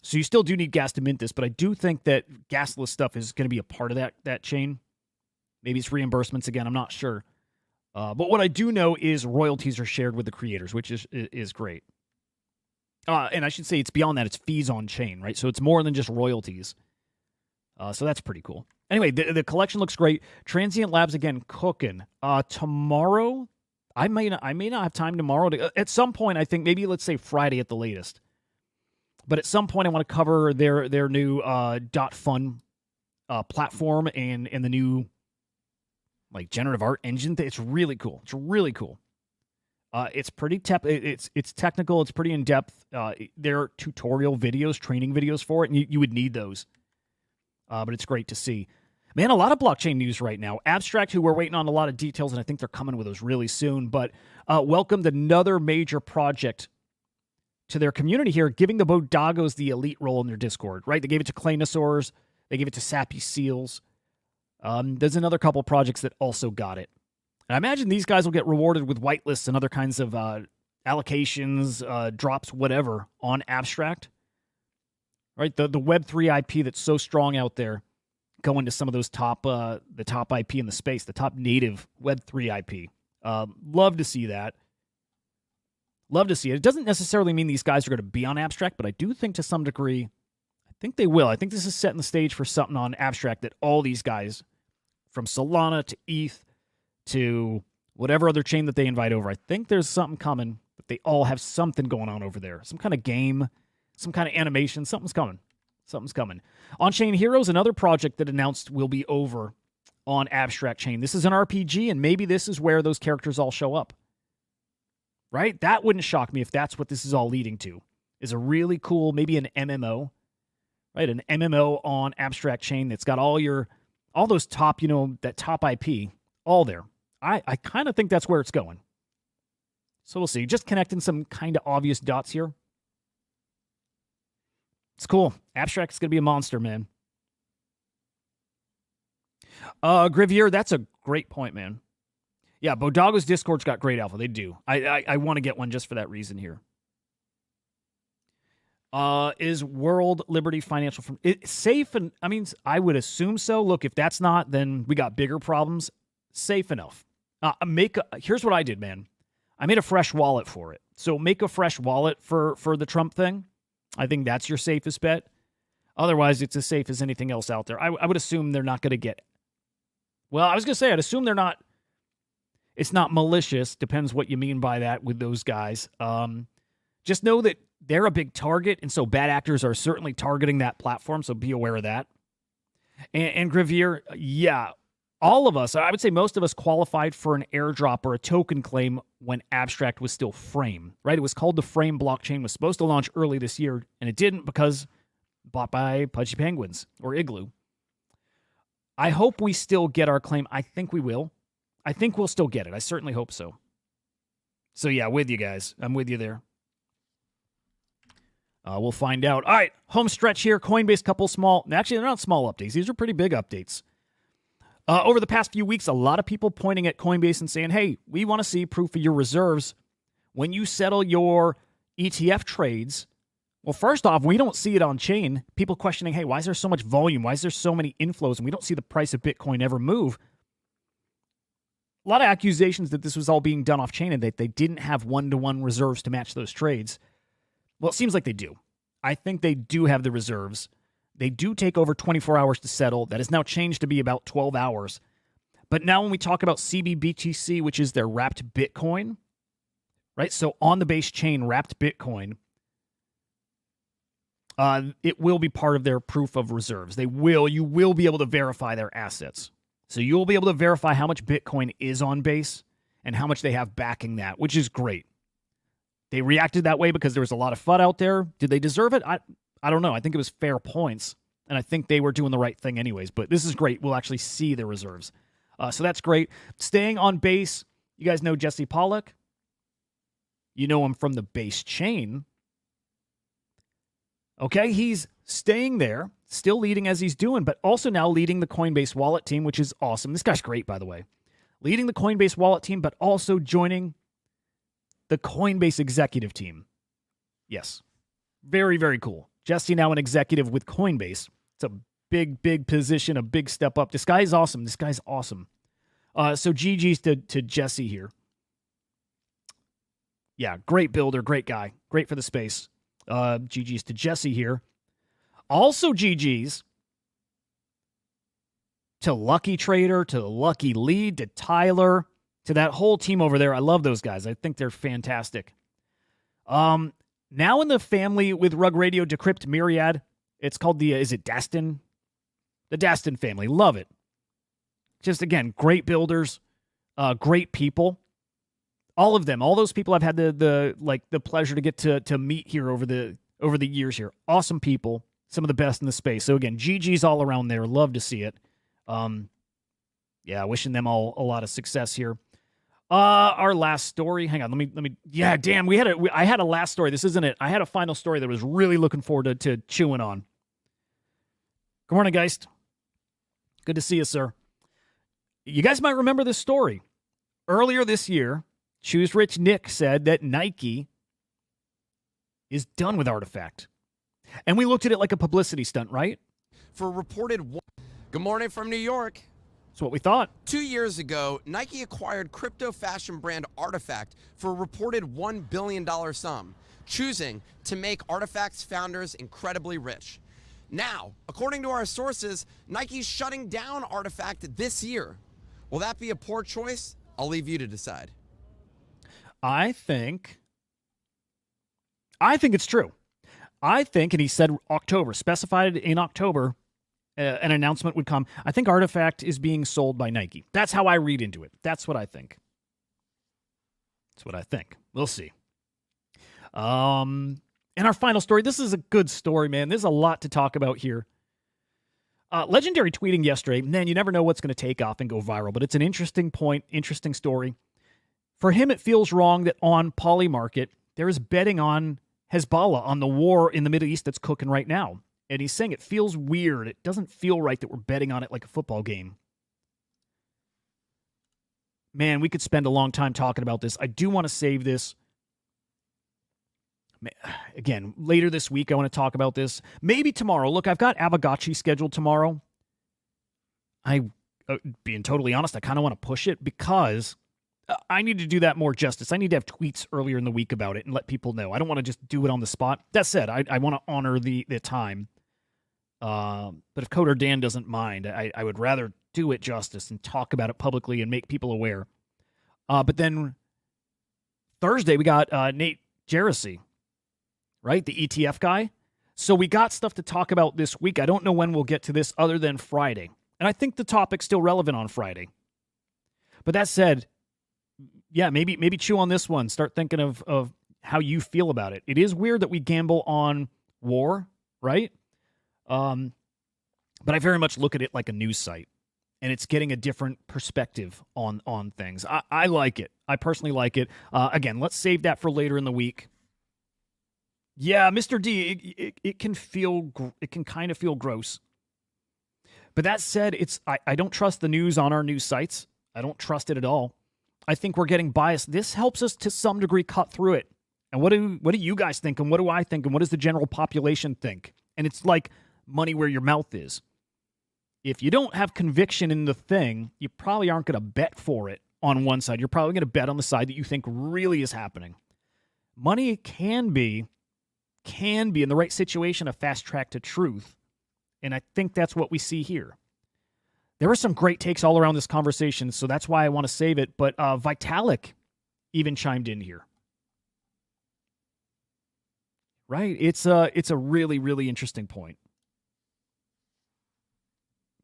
A: So you still do need gas to mint this, but I do think that gasless stuff is going to be a part of that chain. Maybe it's reimbursements again. I'm not sure. But what I do know is royalties are shared with the creators, which is great. And I should say it's beyond that. It's fees on chain, right? So it's more than just royalties. So that's pretty cool. Anyway, the collection looks great. Transient Labs, again, cooking. Tomorrow, I may not have time tomorrow. At some point, I think maybe let's say Friday at the latest. But at some point, I want to cover their new .fun platform and the new like generative art engine. It's really cool. It's really cool. It's pretty it's technical. It's pretty in depth. There are tutorial videos, training videos for it, and you would need those. But it's great to see. Man, a lot of blockchain news right now. Abstract, who we're waiting on a lot of details, and I think they're coming with us really soon. But welcomed another major project to their community here, giving the Bodagos the elite role in their Discord, right? They gave it to Claynosaurs. They gave it to Sappy Seals. There's another couple projects that also got it. And I imagine these guys will get rewarded with whitelists and other kinds of allocations, drops, whatever, on Abstract. Right? The Web3 IP that's so strong out there, going to some of those the top IP in the space, the top native Web3 IP. Love to see that. Love to see it. It doesn't necessarily mean these guys are going to be on Abstract, but I do think to some degree, I think they will. I think this is setting the stage for something on Abstract that all these guys, from Solana to ETH to whatever other chain that they invite over, I think there's something coming, that they all have something going on over there. Some kind of game, some kind of animation, something's coming. Something's coming. On-Chain Heroes, another project that announced will be over on Abstract Chain. This is an RPG, and maybe this is where those characters all show up. Right? That wouldn't shock me if that's what this is all leading to. Is a really cool, maybe an MMO. Right? An MMO on Abstract Chain that's got all those top, that top IP, all there. I kind of think that's where it's going. So we'll see. Just connecting some kind of obvious dots here. It's cool. Abstract's going to be a monster, man. Grivier, that's a great point, man. Yeah, Bodaga's Discord's got great alpha. They do. I want to get one just for that reason here. Is World Liberty Financial safe? And I mean, I would assume so. Look, if that's not, then we got bigger problems. Safe enough. Here's what I did, man. I made a fresh wallet for it. So make a fresh wallet for the Trump thing. I think that's your safest bet. Otherwise, it's as safe as anything else out there. I would assume they're not going to get... Well, I was going to say, I'd assume they're not... It's not malicious. Depends what you mean by that with those guys. Just know that they're a big target, and so bad actors are certainly targeting that platform, so be aware of that. And Gravier, yeah, all of us, I would say most of us qualified for an airdrop or a token claim when Abstract was still Frame, right? It was called the Frame blockchain, was supposed to launch early this year, and it didn't because bought by Pudgy Penguins or Igloo. I hope we still get our claim. I think we will. I think we'll still get it. I certainly hope so. So yeah, with you guys. I'm with you there. We'll find out. All right, home stretch here. Coinbase, couple small. Actually, they're not small updates. These are pretty big updates. Over the past few weeks, a lot of people pointing at Coinbase and saying, hey, we want to see proof of your reserves when you settle your ETF trades. Well, first off, we don't see it on chain. People questioning, hey, why is there so much volume? Why is there so many inflows? And we don't see the price of Bitcoin ever move. A lot of accusations that this was all being done off chain and that they didn't have one-to-one reserves to match those trades. Well, it seems like they do. I think they do have the reserves. They do take over 24 hours to settle. That has now changed to be about 12 hours. But now when we talk about CBBTC, which is their wrapped Bitcoin, right? So on the base chain, wrapped Bitcoin, it will be part of their proof of reserves. You will be able to verify their assets. So you'll be able to verify how much Bitcoin is on base and how much they have backing that, which is great. They reacted that way because there was a lot of FUD out there. Did they deserve it? I don't know. I think it was fair points, and I think they were doing the right thing anyways. But this is great. We'll actually see the reserves. So that's great. Staying on base, you guys know Jesse Pollock. You know him from the base chain. Okay, he's staying there, still leading as he's doing, but also now leading the Coinbase wallet team, which is awesome. This guy's great, by the way. Leading the Coinbase wallet team, but also joining the Coinbase executive team. Yes. Very, very cool. Jesse now an executive with Coinbase. It's a big, big position, a big step up. This guy is awesome. This guy's awesome. So GG's to Jesse here. Yeah, great builder, great guy. Great for the space. GG's to Jesse here. Also GG's to Lucky Trader, to Lucky Lead, to Tyler, to that whole team over there. I love those guys. I think they're fantastic. Now in the family with Rug Radio, Decrypt Myriad, it's called the, is it Dastin? The Dastin family. Love it. Just, again, great builders, great people. All of them, all those people I've had the pleasure to get to meet here over the years here. Awesome people, some of the best in the space. So again, GG's all around there. Love to see it. Yeah, wishing them all a lot of success here. Our last story. Hang on, let me. Yeah, damn, I had a last story. This isn't it. I had a final story that I was really looking forward to chewing on. Good morning, Geist. Good to see you, sir. You guys might remember this story. Earlier this year, Choose Rich Nick said that Nike is done with Artifact. And we looked at it like a publicity stunt, right?
C: For reported... Good morning from New York.
A: That's what we thought.
C: 2 years ago, Nike acquired crypto fashion brand Artifact for a reported $1 billion sum, choosing to make Artifact's founders incredibly rich. Now, according to our sources, Nike's shutting down Artifact this year. Will that be a poor choice? I'll leave you to decide.
A: I think it's true. I think, and he said October, specified in October, an announcement would come. I think Artifact is being sold by Nike. That's how I read into it. That's what I think. We'll see. And our final story. This is a good story, man. There's a lot to talk about here. Legendary tweeting yesterday. Man, you never know what's going to take off and go viral, but it's an interesting point, interesting story. For him, it feels wrong that on Polymarket, there is betting on Hezbollah, on the war in the Middle East that's cooking right now. And he's saying it feels weird. It doesn't feel right that we're betting on it like a football game. Man, we could spend a long time talking about this. I do want to save this. Again, later this week, I want to talk about this. Maybe tomorrow. Look, I've got Aavegotchi scheduled tomorrow. Being totally honest, I kind of want to push it because I need to do that more justice. I need to have tweets earlier in the week about it and let people know. I don't want to just do it on the spot. That said, I want to honor the time. But if Coder Dan doesn't mind, I would rather do it justice and talk about it publicly and make people aware. But then Thursday, we got Nate Jersey, right? The ETF guy. So we got stuff to talk about this week. I don't know when we'll get to this other than Friday. And I think the topic's still relevant on Friday. But that said, yeah, maybe chew on this one. Start thinking of how you feel about it. It is weird that we gamble on war, right? But I very much look at it like a news site. And it's getting a different perspective on things. I like it. I personally like it. Again, let's save that for later in the week. Yeah, Mr. D, it can kind of feel gross. But that said, I don't trust the news on our news sites. I don't trust it at all. I think we're getting biased. This helps us to some degree cut through it. And what do you guys think? And what do I think? And what does the general population think? And it's like money where your mouth is. If you don't have conviction in the thing, you probably aren't going to bet for it on one side. You're probably going to bet on the side that you think really is happening. Money can be in the right situation a fast track to truth. And I think that's what we see here. There were some great takes all around this conversation, so that's why I want to save it. But Vitalik even chimed in here. Right? It's a really, really interesting point.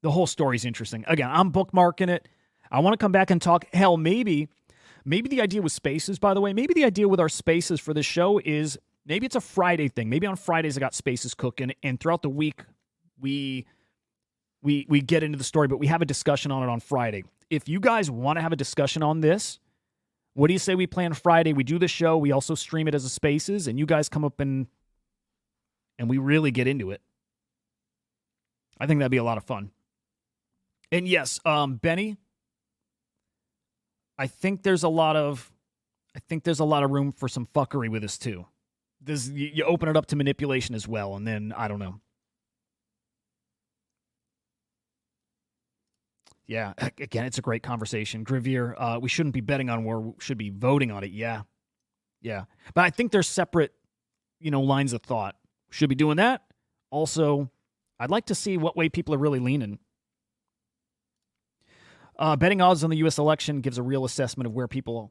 A: The whole story's interesting. Again, I'm bookmarking it. I want to come back and talk. Hell, maybe the idea with spaces, by the way, maybe the idea with our spaces for this show is maybe it's a Friday thing. Maybe on Fridays I got spaces cooking, and throughout the week we get into the story, but we have a discussion on it on Friday. If you guys want to have a discussion on this, what do you say we plan Friday? We do the show. We also stream it as a spaces, and you guys come up and we really get into it. I think that'd be a lot of fun. And yes, Benny, I think there's a lot of room for some fuckery with this too. You open it up to manipulation as well, and then I don't know. Yeah, again, it's a great conversation. Grivier, we shouldn't be betting on war. We should be voting on it. Yeah. But I think there's separate, lines of thought. Should be doing that. Also, I'd like to see what way people are really leaning. Betting odds on the U.S. election gives a real assessment of where people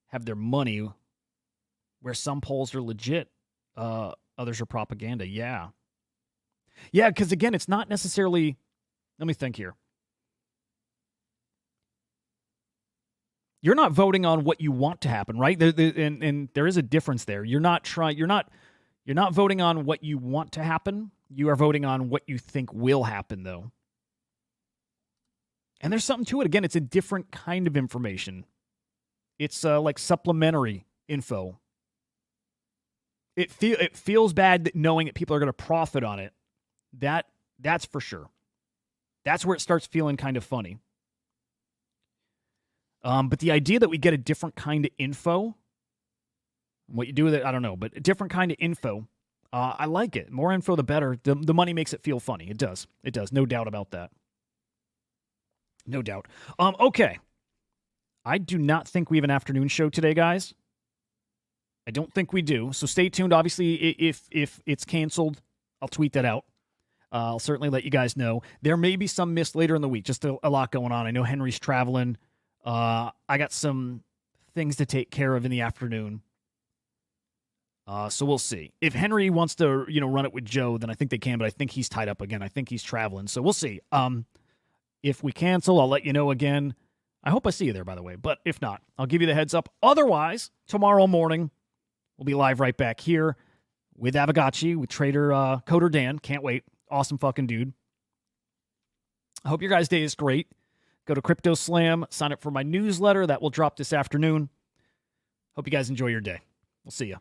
A: have their money, where some polls are legit, others are propaganda. Yeah, because again, it's not necessarily... Let me think here. You're not voting on what you want to happen, right? And there is a difference there. You're not voting on what you want to happen. You are voting on what you think will happen, though. And there's something to it. Again, it's a different kind of information. It's like supplementary info. It feels bad knowing that people are going to profit on it. That's for sure. That's where it starts feeling kind of funny. But the idea that we get a different kind of info, what you do with it, I don't know, but a different kind of info, I like it. More info, the better. The money makes it feel funny. It does. No doubt about that. No doubt. Okay. I do not think we have an afternoon show today, guys. I don't think we do. So stay tuned. Obviously, if it's canceled, I'll tweet that out. I'll certainly let you guys know. There may be some missed later in the week. Just a lot going on. I know Henry's traveling. I got some things to take care of in the afternoon. So we'll see. If Henry wants to, run it with Joe, then I think they can, but I think he's tied up again. I think he's traveling. So we'll see. If we cancel, I'll let you know again. I hope I see you there, by the way. But if not, I'll give you the heads up. Otherwise, tomorrow morning, we'll be live right back here with Avagachi, with Trader Coder Dan. Can't wait. Awesome fucking dude. I hope your guys' day is great. Go to Crypto Slam. Sign up for my newsletter. That will drop this afternoon. Hope you guys enjoy your day. We'll see you.